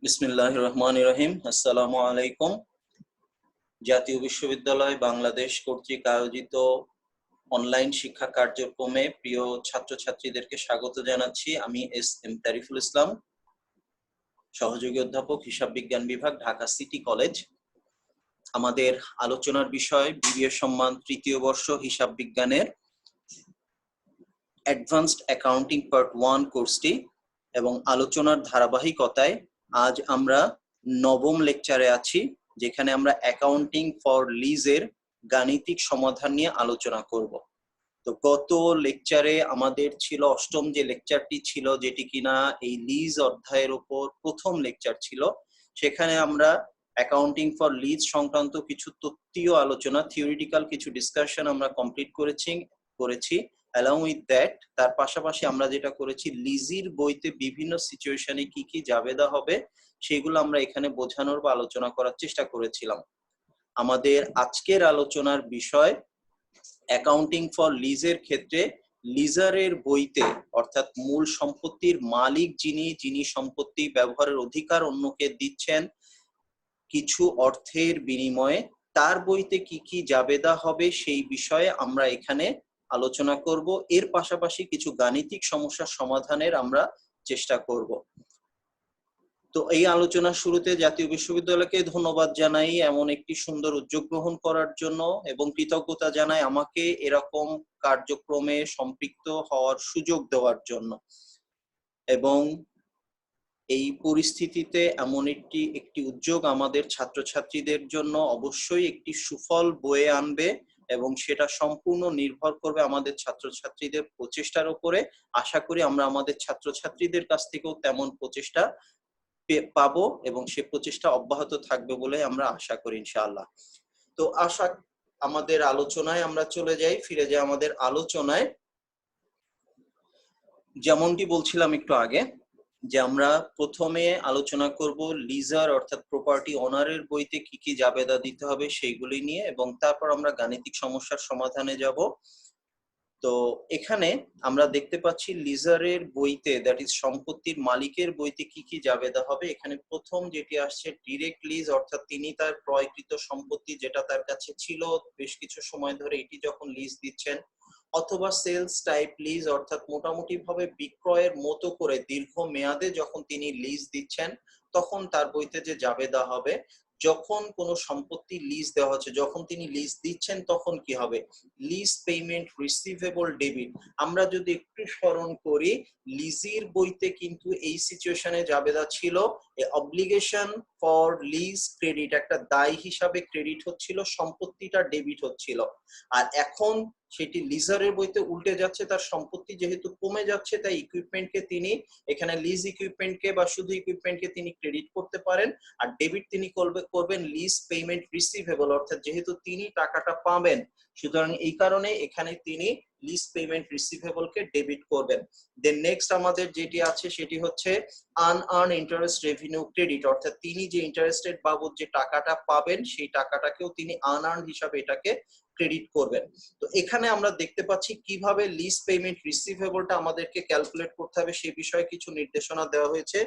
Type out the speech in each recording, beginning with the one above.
বিসমিল্লাহির রহমানির রহিম। আসসালামু আলাইকুম। জাতীয় বিশ্ববিদ্যালয় বাংলাদেশ কর্তৃক আয়োজিত অনলাইন শিক্ষা কার্যক্রমে প্রিয় ছাত্রছাত্রীদেরকে স্বাগত জানাচ্ছি। আমি এস.এম. তারিফুল ইসলাম, সহযোগী অধ্যাপক, হিসাব বিজ্ঞান বিভাগ, ঢাকা সিটি কলেজ। আমাদের আলোচনার বিষয় বিবিএ সম্মান তৃতীয় বর্ষ হিসাব বিজ্ঞানের অ্যাডভান্সড অ্যাকাউন্টিং পার্ট 1 কোর্সটি, এবং আলোচনার ধারাবাহিকতায় আজ আমরা নবম লেকচারে আছি, যেখানে আমরা অ্যাকাউন্টিং ফর লিজের গাণিতিক সমাধান নিয়ে আলোচনা করব। তো গত লেকচারে আমাদের ছিল অষ্টম যে লেকচারটি ছিল, যেটি কিনা এই লিজ অধ্যায়ের উপর প্রথম লেকচার ছিল। সেখানে আমরা অ্যাকাউন্টিং ফর লিজ সংক্রান্ত কিছু তত্ত্বীয় আলোচনা, থিওরিটিক্যাল কিছু ডিসকাশন আমরা কমপ্লিট করেছি। along with that, তার পাশাপাশি আমরা যেটা করেছি, লিজির বইতে বিভিন্ন সিচুয়েশনে কি কি জাবেদা হবে সেগুলো আমরা এখানে বোঝানোর বা আলোচনা করার চেষ্টা করেছিলাম। আমাদের আজকের আলোচনার বিষয় অ্যাকাউন্টিং ফর লিজের ক্ষেত্রে লিজারের বইতে, অর্থাৎ মূল সম্পত্তির মালিক যিনি সম্পত্তি ব্যবহারের অধিকার অন্যকে দিচ্ছেন কিছু অর্থের বিনিময়ে, তার বইতে কি কি জাবেদা হবে সেই বিষয়ে আমরা এখানে আলোচনা করব। এর পাশাপাশি কিছু গাণিতিক সমস্যার সমাধানের আমরা চেষ্টা করব। তো এই আলোচনার শুরুতে জাতীয় বিশ্ববিদ্যালয়কে ধন্যবাদ জানাই এমন একটি সুন্দর উদ্যোগ গ্রহণ করার জন্য, এবং কৃতজ্ঞতা জানাই আমাকে এরকম কার্যক্রমে সম্পৃক্ত হওয়ার সুযোগ দেওয়ার জন্য। এবং এই পরিস্থিতিতে এমন একটি উদ্যোগ আমাদের ছাত্রছাত্রীদের জন্য অবশ্যই একটি সুফল বয়ে আনবে, এবং সেটা সম্পূর্ণ নির্ভর করবে আমাদের ছাত্রছাত্রীদের প্রচেষ্টার উপরে। আশা করি আমরা আমাদের ছাত্রছাত্রীদের কাছ থেকেও তেমন প্রচেষ্টা পাবো, এবং সে প্রচেষ্টা অব্যাহত থাকবে বলে আমরা আশা করি ইনশাআল্লাহ। তো আমাদের আলোচনায় আমরা ফিরে যাই আমাদের আলোচনায়। যেমনটি বলছিলাম একটু আগে, যে আমরা প্রথমে আলোচনা করব লিজার অর্থাৎ প্রপার্টি ওনারের বইতে কি কি জাবেদা দিতে হবে সেইগুলি নিয়ে, এবং তারপর আমরা গাণিতিক সমস্যার সমাধানে যাব। তো এখানে আমরা দেখতে পাচ্ছি লিজারের বইতে, দ্যাট ইজ সম্পত্তির মালিকের বইতে কি কি জাবেদা হবে। এখানে প্রথম যেটি আসছে ডিরেক্ট লিজ, অর্থাৎ তিনি তার ক্রয়কৃত সম্পত্তি যেটা তার কাছে ছিল বেশ কিছু সময় ধরে, এটি যখন লিজ দিচ্ছেন, অথবা সেলস টাইপ লিজ, অর্থাৎ মোটামুটি ভাবে বিক্রয়ের মতো করে দীর্ঘ মেয়াদে যখন তিনি লিজ দিচ্ছেন, তখন তার বইতে যে জাবেদা হবে। যখন কোনো সম্পত্তি লিজ দেওয়া হচ্ছে, যখন তিনি লিজ দিচ্ছেন, তখন কি হবে? Lease payment receivable debit. আমরা যদি একটু স্মরণ করি, লিজের বইতে কিন্তু এই সিচুয়েশনে জাবেদা ছিল অব্লিগেশন ফর লিজ ক্রেডিট, একটা দায় হিসাবে ক্রেডিট হচ্ছিল, সম্পত্তিটা ডেবিট হচ্ছিল। আর এখন সেটি লিজারের বইতে উল্টে যাচ্ছে, তার সম্পত্তি যেহেতু কমে যাচ্ছে, তাই ইকুইপমেন্টকে তিনি এখানে লিজ ইকুইপমেন্টকে বা শুধু ইকুইপমেন্টকে তিনি ক্রেডিট করতে পারেন, আর ডেবিট তিনি করবেন লিজ পেমেন্ট রিসিভেবল, অর্থাৎ যেহেতু তিনি টাকাটা পাবেন, সুতরাং এই কারণে এখানে তিনি লিজ পেমেন্ট রিসিভেবল কে ডেবিট করবেন। দেন নেক্সট আমাদের যেটি আছে সেটি হচ্ছে আনআর্ন ইন্টারেস্ট রেভিনিউ ক্রেডিট, অর্থাৎ তিনি যে ইন্টারেস্টেড বাবদ যে টাকাটা পাবেন, সেই টাকাটাকেও তিনি আনআর্ন হিসাবে এটাকে ক্রেডিট করবেন। তো এখানে আমরা দেখতে পাচ্ছি কিভাবে লিজ পেমেন্ট রিসিভেবলটা আমাদেরকে ক্যালকুলেট করতে হবে সেই বিষয়ে কিছু নির্দেশনা দেওয়া হয়েছে।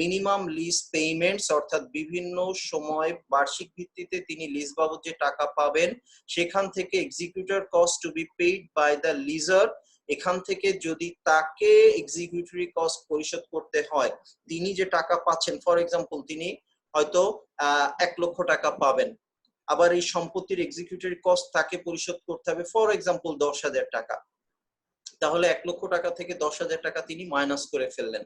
মিনিমাম লিজ পেমেন্টস, অর্থাৎ বিভিন্ন সময় বার্ষিক ভিত্তিতে তিনি লিজ বাবদ যে টাকা পাবেন, সেখান থেকে executor cost to be paid by the lessor, এখান থেকে যদি তাকে এক্সিকিউটরি কস্ট পরিশোধ করতে হয়, তিনি যে টাকা পাচ্ছেন, ফর এক্সাম্পল তিনি হয়তো 1 লক্ষ টাকা পাবেন, আবার এই সম্পত্তির এক্সিকিউটরি কস্ট তাকে পরিশোধ করতে হবে ফর এক্সাম্পল 10,000 টাকা, তাহলে 1 লক্ষ টাকা থেকে 10,000 টাকা তিনি মাইনাস করে ফেললেন।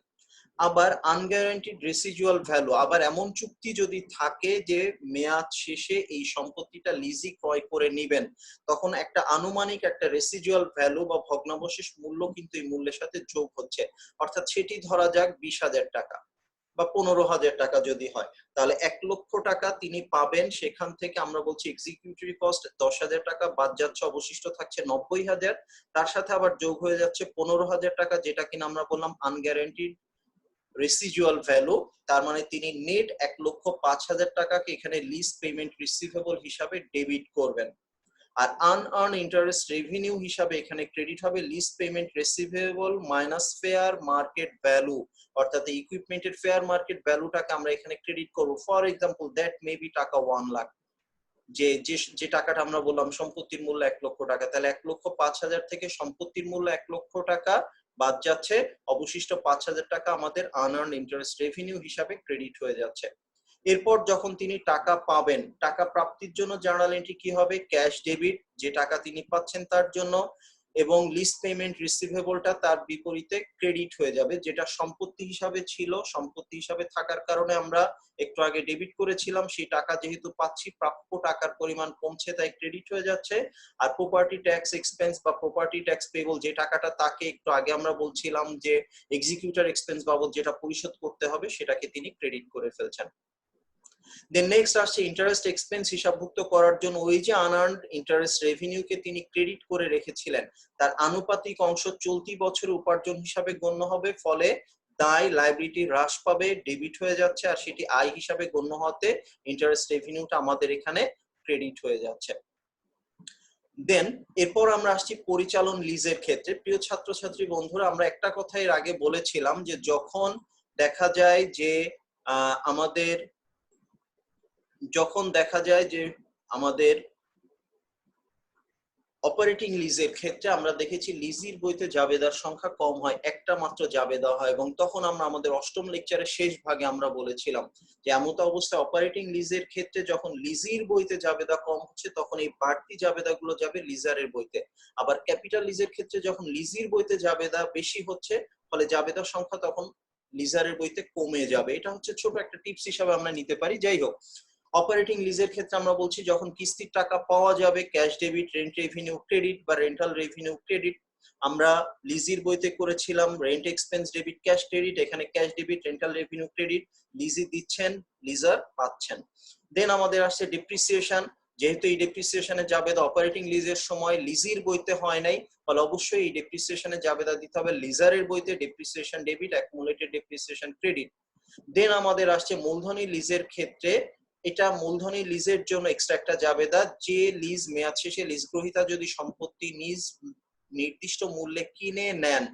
আবার আনগ্যারান্টিড রেসিডুয়াল ভ্যালু, আবার এমন চুক্তি যদি থাকে যে মেয়াদ শেষে এই সম্পত্তিটা লিজে ক্রয় করে নেবেন, তখন একটা আনুমানিক একটা রেসিডুয়াল ভ্যালু বা ভগ্নাবশেষ মূল্য কিন্তু এই মূল্যের সাথে যোগ হচ্ছে, অর্থাৎ সেটি ধরা যাক 20,000 টাকা বা 15,000 টাকা যদি হয়, তাহলে 1 লক্ষ টাকা তিনি পাবেন, সেখান থেকে আমরা বলছি এক্সিকিউটরি কস্ট 10,000 টাকা বাদ যাচ্ছে, অবশিষ্ট থাকছে 90,000, তার সাথে আবার যোগ হয়ে যাচ্ছে 15,000 টাকা, যেটা কিনা আমরা বললাম আনগ্যারান্টিড রেসিডুয়াল ভ্যালু। তার মানে তিনি নেট 1,05,000 টাকাকে এখানে লিজ পেমেন্ট রিসিভেবল হিসাবে ডেবিট করবেন। আর আনআর্ন ইন্টারেস্ট রেভিনিউ হিসাবে এখানে ক্রেডিট হবে lease payment receivable minus fair market value, অর্থাৎ ইকুইপমেন্টের ফেয়ার মার্কেট ভ্যালুটাকে আমরা এখানে ক্রেডিট করব। ফর এক্সাম্পল দ্যাট মেবি টাকা 1 লাখ, যে যে টাকাটা আমরা বললাম সম্পত্তির মূল্য 1 লক্ষ টাকা, তাহলে 1,05,000 থেকে সম্পত্তির মূল্য 1 লক্ষ টাকা বাদ যাচ্ছে, অবশিষ্ট 5,000 টাকা আমাদের আনআর্ন ইন্টারেস্ট রেভিনিউ হিসাবে ক্রেডিট হয়ে যাচ্ছে। এরপর যখন তিনি টাকা পাবেন, টাকা প্রাপ্তির জন্য জার্নাল এন্ট্রি কি হবে? ক্যাশ ডেবিট, যে টাকা তিনি পাচ্ছেন তার জন্য, এবং লিজ পেমেন্ট রিসিভেবলটা তার বিপরীতে ক্রেডিট হয়ে যাবে, যেটা সম্পত্তি হিসাবে ছিল, সম্পত্তি হিসাবে থাকার কারণে আমরা একটু আগে ডেবিট করেছিলাম, সেই টাকা যেহেতু পাচ্ছি প্রাপ্য টাকার পরিমাণ কমছে তাই ক্রেডিট হয়ে যাচ্ছে। আর প্রপার্টি ট্যাক্স এক্সপেন্স বা প্রপার্টি ট্যাক্স পেবল, যে টাকাটা তাকে একটু আগে আমরা বলছিলাম যে এক্সিকিউটর এক্সপেন্স বাবদ যেটা পরিশোধ করতে হবে সেটাকে তিনি ক্রেডিট করে ফেলছেন। দেন নেক্সট আসছে ইন্টারেস্ট এক্সপেন্স হিসাবভুক্ত করার জন্য ওই যে আনআর্নড ইন্টারেস্ট রেভিনিউকে তিনি ক্রেডিট করে রেখেছিলেন তার আনুপাতিক অংশ চলতি বছরের উপার্জন হিসাবে গণ্য হবে, ফলে দায় লাইবিলিটি হ্রাস পাবে, ডেবিট হয়ে যাচ্ছে, আর সেটি আয় হিসাবে গণ্য হতে ইন্টারেস্ট রেভিনিউটা আমাদের এখানে ক্রেডিট হয়ে যাচ্ছে। দেন এরপর আমরা আসছি পরিচালন লিজের ক্ষেত্রে। প্রিয় ছাত্রছাত্রী বন্ধুরা, আমরা একটা কথা এর আগে বলেছিলাম যে যখন দেখা যায় যে আমাদের অপারেটিং লিজের ক্ষেত্রে আমরা দেখেছি লিজির বইতে জাবেদার সংখ্যা কম হয়, একটা মাত্র জাবেদা হয়, এবং তখন আমরা আমাদের অষ্টম লেকচারের শেষ ভাগে আমরা বলেছিলাম যে এমত অবস্থায় অপারেটিং লিজের ক্ষেত্রে যখন লিজির বইতে জাবেদা কম হচ্ছে তখন এই বাড়তি জাবেদাগুলো যাবে লিজারের বইতে। আবার ক্যাপিটাল লিজের ক্ষেত্রে যখন লিজির বইতে জাবেদা বেশি হচ্ছে ফলে জাবেদার সংখ্যা তখন লিজারের বইতে কমে যাবে। এটা হচ্ছে ছোট একটা টিপস হিসাবে আমরা নিতে পারি। যাই হোক, অপারেটিং লিজের ক্ষেত্রে আমরা বলছি যখন কিস্তির টাকা পাওয়া যাবে cash debit, rent revenue credit বা রেন্টাল রেভিনিউ ক্রেডিট। আমরা লিজির বইতে করেছিলাম rent expense debit cash credit, এখানে cash debit rental revenue credit, lessee দিচ্ছেন লিজার পাচ্ছেন। দেন আমাদের আসছে ডেপ্রিসিয়েশন, যেহেতু এই ডেপ্রিসিয়েশনে জাবেদা অপারেটিং লিজের সময় লিজির বইতে হয় নাই ফলে অবশ্যই এই ডেপ্রিসিয়েশনে জাবেদা দিতে হবে লিজারের বইতে, depreciation debit accumulated depreciation credit. Then আমাদের আসছে মূলধনী লিজের ক্ষেত্রে, এটা মূলধনী লিজের জন্য এক্সট্রা একটা জাবেদা, যে লিজ মেয়াদ শেষে লিজ গ্রহীতা যদি সম্পত্তি নিজ নির্দিষ্ট মূল্যে কিনে নেন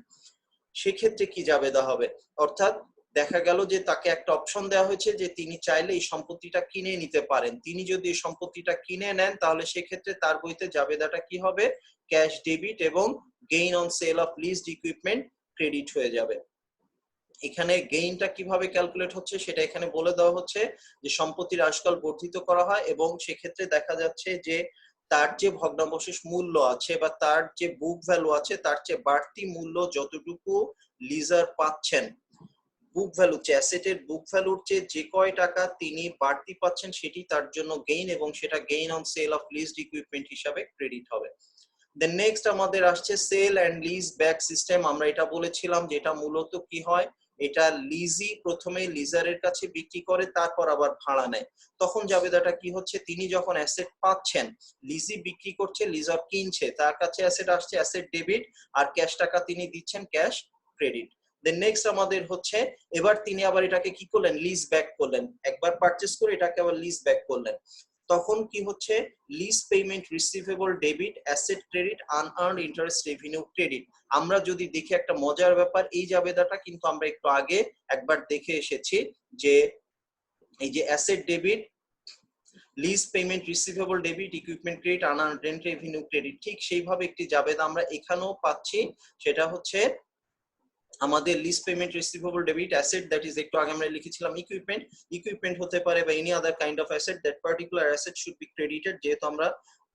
সেক্ষেত্রে কি জাবেদা হবে। অর্থাৎ দেখা গেল যে তাকে একটা অপশন দেওয়া হয়েছে যে তিনি চাইলে এই সম্পত্তিটা কিনে নিতে পারেন, তিনি যদি এই সম্পত্তিটা কিনে নেন তাহলে সেক্ষেত্রে তার বইতে জাবেদাটা কি হবে? ক্যাশ ডেবিট এবং gain on sale of leased equipment credit হয়ে যাবে। এখানে গেইনটা কিভাবে ক্যালকুলেট হচ্ছে সেটা এখানে বলে দেওয়া হচ্ছে যে সম্পত্তির আয়ুষ্কাল বর্ধিত করা হয় এবং সেক্ষেত্রে দেখা যাচ্ছে যে তার যে ভগ্নাবশেষ মূল্য আছে বা তার যে বুক ভ্যালু আছে তার চেয়ে বাড়তি মূল্য যতটুকু লিজার পাচ্ছেন, বুক ভ্যালু চেয়ে অ্যাসেটের বুক ভ্যালুর চেয়ে যে কয় টাকা তিনি বাড়তি পাচ্ছেন সেটি তার জন্য গেইন, এবং সেটা gain on sale of leased equipment হিসাবে ক্রেডিট হবে। দেন নেক্সট আমাদের আসছে sale and lease back system. আমরা এটা বলেছিলাম যে এটা মূলত কি হয়, এটা লিজি প্রথমে লিজারের কাছে বিক্রি করে তারপর আবার ভাড়া নেয়। তখন জাবেদাটা কি হচ্ছে, তিনি যখন অ্যাসেট পাচ্ছেন, লিজি বিক্রি করছে লিজার কিনছে, তার কাছে অ্যাসেট আসছে অ্যাসেট ডেবিট, আর ক্যাশ টাকা তিনি দিচ্ছেন ক্যাশ ক্রেডিট। দেন নেক্সট আমাদের হচ্ছে এবার তিনি আবার এটাকে কি করলেন, লিজ ব্যাক করলেন, একবার পারচেজ করে এটাকে আবার লিজ ব্যাক করলেন। তখন কি হচ্ছে, lease payment receivable debit asset credit unearned interest revenue credit. আমরা যদি দেখি একটা মজার ব্যাপার, এই জাবেদাটা কিন্তু আমরা একটু আগে একবার দেখে এসেছি যে এই যে asset debit, lease payment receivable debit, equipment credit, unearned rent revenue credit, ঠিক সেইভাবে একটি জাবেদা আমরা এখানেও পাচ্ছি। সেটা হচ্ছে আমাদের lease payment receivable debit asset, that is একটু আগে আমরা লিখেছিলাম ইকুইপমেন্ট হতে পারে বা any other kind of asset, that particular asset should be credited. যেহেতু আমরা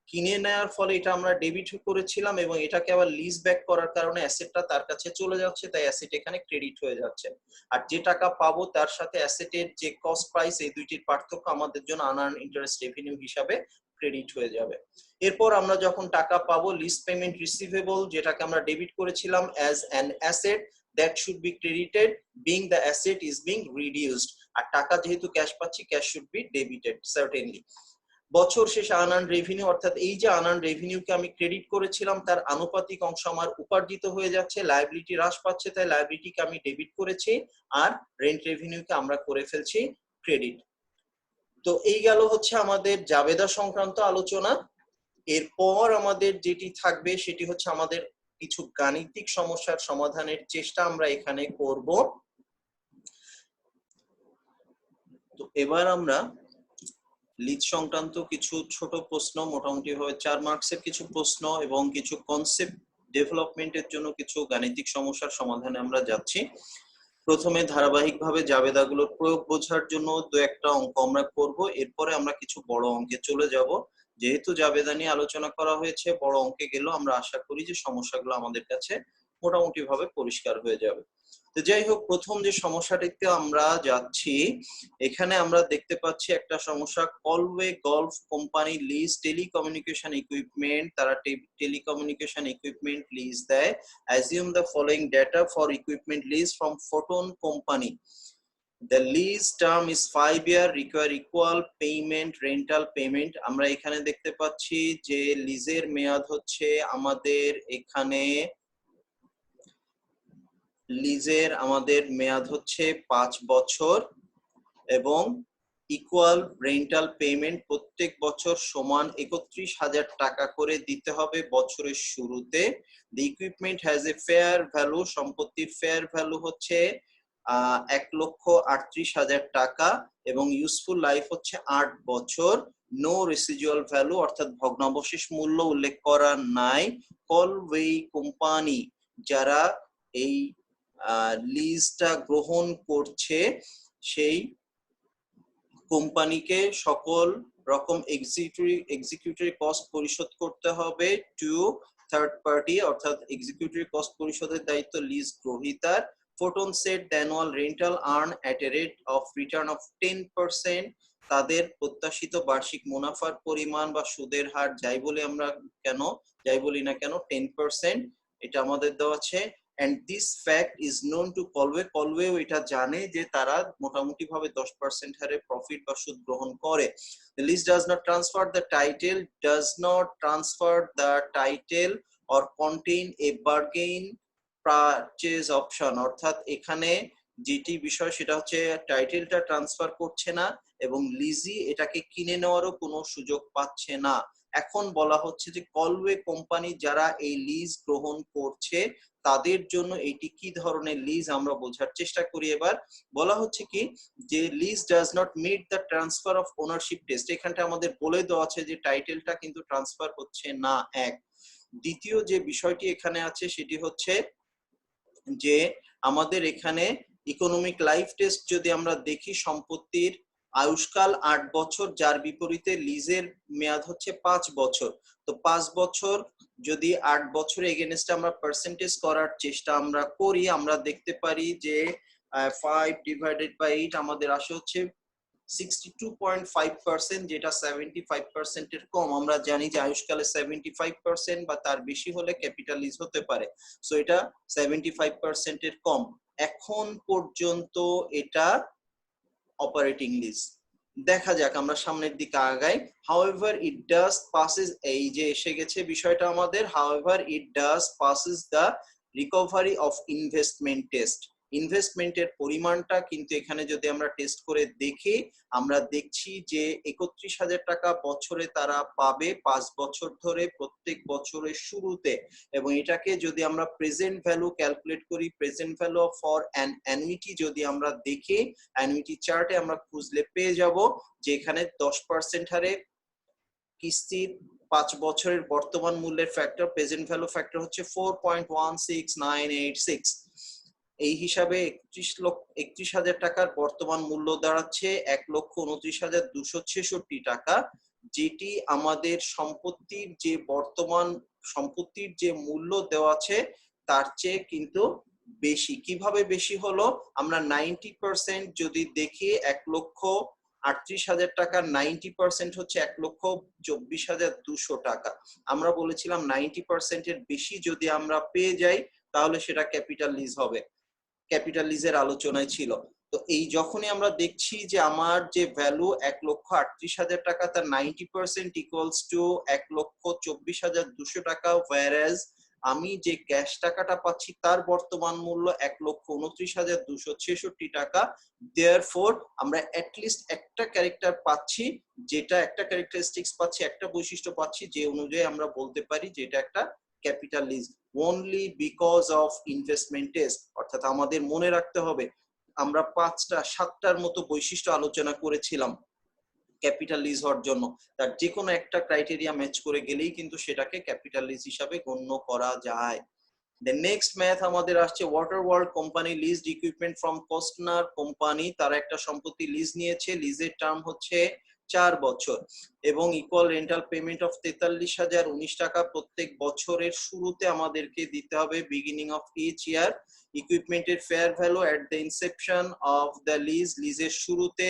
কিনে নেওয়ার ফলে এটা আমরা ডেবিট করেছিলাম এবং এটাকে আবার লিজ ব্যাক করার কারণে অ্যাসেটটা তার কাছে চলে যাচ্ছে, তাই অ্যাসেট এখানে ক্রেডিট হয়ে যাচ্ছে। আর যে টাকা পাবো তার সাথে অ্যাসেটের যে কস্ট প্রাইস, এই দুইটির পার্থক্য আমাদের জন্য আনআর্নড ইন্টারেস্ট রেভিনিউ হিসাবে ক্রেডিট হয়ে যাবে। এরপর আমরা যখন টাকা পাবো লিজ পেমেন্ট রিসিভেবল, যেটাকে আমরা ডেবিট করেছিলাম as an asset, that should be credited being the asset is being reduced, আর টাকা যেহেতু ক্যাশ পাচ্ছি cash should be debited certainly। বছর শেষে আনআর্নড রেভিনিউ, অর্থাৎ এই যে আনআর্নড রেভিনিউকে আমি ক্রেডিট করেছিলাম তার আনুপাতিক অংশ আমার উপার্জিত হয়ে যাচ্ছে, লায়াবিলিটি হ্রাস পাচ্ছে তাই লায়াবিলিটিকে আমি ডেবিট করেছি, আর রেন্ট রেভিনিউকে আমরা করে ফেলছি ক্রেডিট। তো এই গেল হচ্ছে আমাদের জাবেদা সংক্রান্ত আলোচনা। এরপর আমাদের যেটি থাকবে সেটি হচ্ছে আমাদের কিছু গাণিতিক সমস্যার সমাধানের চেষ্টা আমরা এখানে করব। তো এবার আমরা লিজ সংক্রান্ত কিছু ছোট প্রশ্ন, মোটামুটি ভাবে 4 মার্কসের কিছু প্রশ্ন এবং কিছু কনসেপ্ট ডেভেলপমেন্টের জন্য কিছু গাণিতিক সমস্যার সমাধানে আমরা যাচ্ছি। প্রথমে ধারাবাহিকভাবে জাবেদাগুলোর প্রয়োগ বোঝার জন্য দু একটা অঙ্ক আমরা করব, এরপরে আমরা কিছু বড় অঙ্কে চলে যাব। যেহেতু জাবেদা নিয়ে আলোচনা করা হয়েছে, বড় অঙ্কে গেলেও আমরা আশা করি যে সমস্যাগুলো আমাদের কাছে মোটামুটি ভাবে পরিষ্কার হয়ে যাবে। তো যাই হোক, প্রথম যে সমস্যাটিতে আমরা যাচ্ছি, এখানে আমরা দেখতে পাচ্ছি একটা সমস্যা, Callaway golf company lease telecommunication equipment, তারা টেলিকমিউনিকেশন ইকুইপমেন্ট লিজ দেয়। Assume the following data for equipment lease from Photon company. The lease term is 5 year, require equal payment, rental payment. আমরা এখানে দেখতে পাচ্ছি যে লিজের মেয়াদ হচ্ছে আমাদের এখানে মেয়াদ হচ্ছে 5 বছর এবং ইকুয়াল রেন্টাল পেমেন্ট প্রত্যেক বছর সমান 31,000 টাকা করে দিতে হবে বছরের শুরুতে। The equipment has a fair value, সম্পত্তির ফেয়ার ভ্যালু হচ্ছে 1,38,000 টাকা এবং ইউজফুল লাইফ হচ্ছে 8 বছর। নো রেসিডুয়াল ভ্যালু অর্থাৎ ভগ্নাবশেষ মূল্য উল্লেখ করা নাই। কলওয়ে কোম্পানি যারা এই লিজটা গ্রহণ করছে সেই কোম্পানিকে সকল রকম এক্সিকিউটিভ কস্ট পরিশোধ করতে হবে টু থার্ড পার্টি, অর্থাৎ এক্সিকিউটিভ কস্ট পরিশোধের দায়িত্ব লিজ গ্রহীতার। Photon set the annual rental earn at a rate of return of 10%, তাদের প্রত্যাশিত বার্ষিক মুনাফার পরিমাণ বা সুদের হার যাই বলি না কেন 10%, এটা আমাদের দেওয়া আছে। And this fact is known to Colway. Colway এটা জানে যে তারা মোটামুটি ভাবে 10% হারে প্রফিট বা সুদ গ্রহণ করে। The lease does not transfer the title or contain a bargain purchase option, অর্থাৎ এখানে যেটি বিষয় সেটা হচ্ছে টাইটেলটা ট্রান্সফার করছে না এবং লিজি এটাকে কিনে নেওয়ারও কোনো সুযোগ পাচ্ছে না। এখন বলা হচ্ছে যে কলওয়ে কোম্পানি যারা এই লিজ গ্রহণ করছে তাদের জন্য এটি কি ধরনের লিজ আমরা বোঝার চেষ্টা করি। এবার বলা হচ্ছে কি যে lease does not meet the transfer of ownership test, এখানটা আমাদের বলে দেওয়া আছে যে টাইটেলটা কিন্তু ট্রান্সফার হচ্ছে না। এক, দ্বিতীয় যে বিষয়টি এখানে আছে সেটি হচ্ছে যে আমাদের এখানে ইকোনমিক লাইফ টেস্ট যদি আমরা দেখি, সম্পত্তির আয়ুষ্কাল 8 বছর, যার বিপরীতে লিজের মেয়াদ হচ্ছে 5 বছর। তো 5 বছর যদি 8 বছর এগেইনস্টে আমরা পার্সেন্টেজ করার চেষ্টা আমরা করি, আমরা দেখতে পারি যে 5 ডিভাইডেড বাই 8 আমাদের আসে হচ্ছে 62.5%, যেটা 75% এর কম। আমরা জানি যে আয়ুষ্কালে 75% বা তার বেশি হলে ক্যাপিটাল লিজ হতে পারে, সো এটা 75% এর কম। এখন পর্যন্ত এটা অপারেটিং লিজ। দেখা যাক, আমরা সামনের দিকে আগাই। হাউএভার ইট ডাজ পাসেস, এই যে এসে গেছে বিষয়টা আমাদের, however it does passes the recovery of investment test. ইনভেস্টমেন্টের পরিমাণটা কিন্তু এখানে যদি আমরা টেস্ট করে দেখি, আমরা দেখছি যে 31,000 টাকা বছরে তারা পাবে 5 বছর ধরে প্রত্যেক বছরের শুরুতে। এবং এটাকে যদি আমরা প্রেজেন্ট ভ্যালু ক্যালকুলেট করি, present value for an annuity যদি আমরা দেখি, অ্যানুইটি চার্টে আমরা খুঁজলে পেয়ে যাব যে এখানে 10% হারে কিস্তির 5 বছরের বর্তমান মূল্যের ফ্যাক্টর, প্রেজেন্ট ভ্যালু ফ্যাক্টর হচ্ছে 4.16986। এই হিসাবে 31,000 টাকার বর্তমান মূল্য দাঁড়াচ্ছে 1,29,266 টাকা, যেটি আমাদের সম্পত্তির যে মূল্য দেওয়া আছে তার চেয়ে কিন্তু বেশি। কিভাবে বেশি হলো, আমরা 90% যদি দেখি 1,38,000 টাকা, 90% হচ্ছে 1,24,200 টাকা। আমরা বলেছিলাম 90% এর বেশি যদি আমরা পেয়ে যাই তাহলে সেটা ক্যাপিটাল লিজ হবে, ক্যাপিটাল লিজের আলোচনায় ছিল। তো এই যখনই আমরা দেখছি যে আমার যে ভ্যালু 1,38,000 টাকা, তার 90% ইকুয়ালস টু 1,24,200 টাকা, whereas আমি যে ক্যাশ টাকাটা পাচ্ছি তার বর্তমান মূল্য 1,29,266 টাকা। দেয়ারফর আমরা অ্যাটলিস্ট একটা ক্যারেক্টার পাচ্ছি, যেটা একটা ক্যারেক্টারিস্টিক্স পাচ্ছি, একটা বৈশিষ্ট্য পাচ্ছি, যে অনুযায়ী আমরা বলতে পারি যে এটা একটা capital lease only because of investment test. অর্থাৎ আমাদের মনে রাখতে হবে আমরা 5-7টার মতো বৈশিষ্ট্য আলোচনা করেছিলাম ক্যাপিটাল লিজ হওয়ার জন্য, তার যে কোনো একটা ক্রাইটেরিয়া ম্যাচ করে গেলেই কিন্তু সেটাকে ক্যাপিটাল লিজ হিসাবে গণ্য করা যায়। The next ম্যাথ আমাদের আসছে water world company leased equipment from Costner company. তারা একটা সম্পত্তি লিজ নিয়েছে, লিজের টার্ম হচ্ছে 4 বছর এবং ইকুয়াল রেন্টাল পেমেন্ট অফ 43,019 টাকা প্রত্যেক বছরের শুরুতে আমাদেরকে দিতে হবে বিগিনিং অফ ইচ ইয়ার। ইকুইপমেন্টের fair value at the inception of the lease, লিজের শুরুতে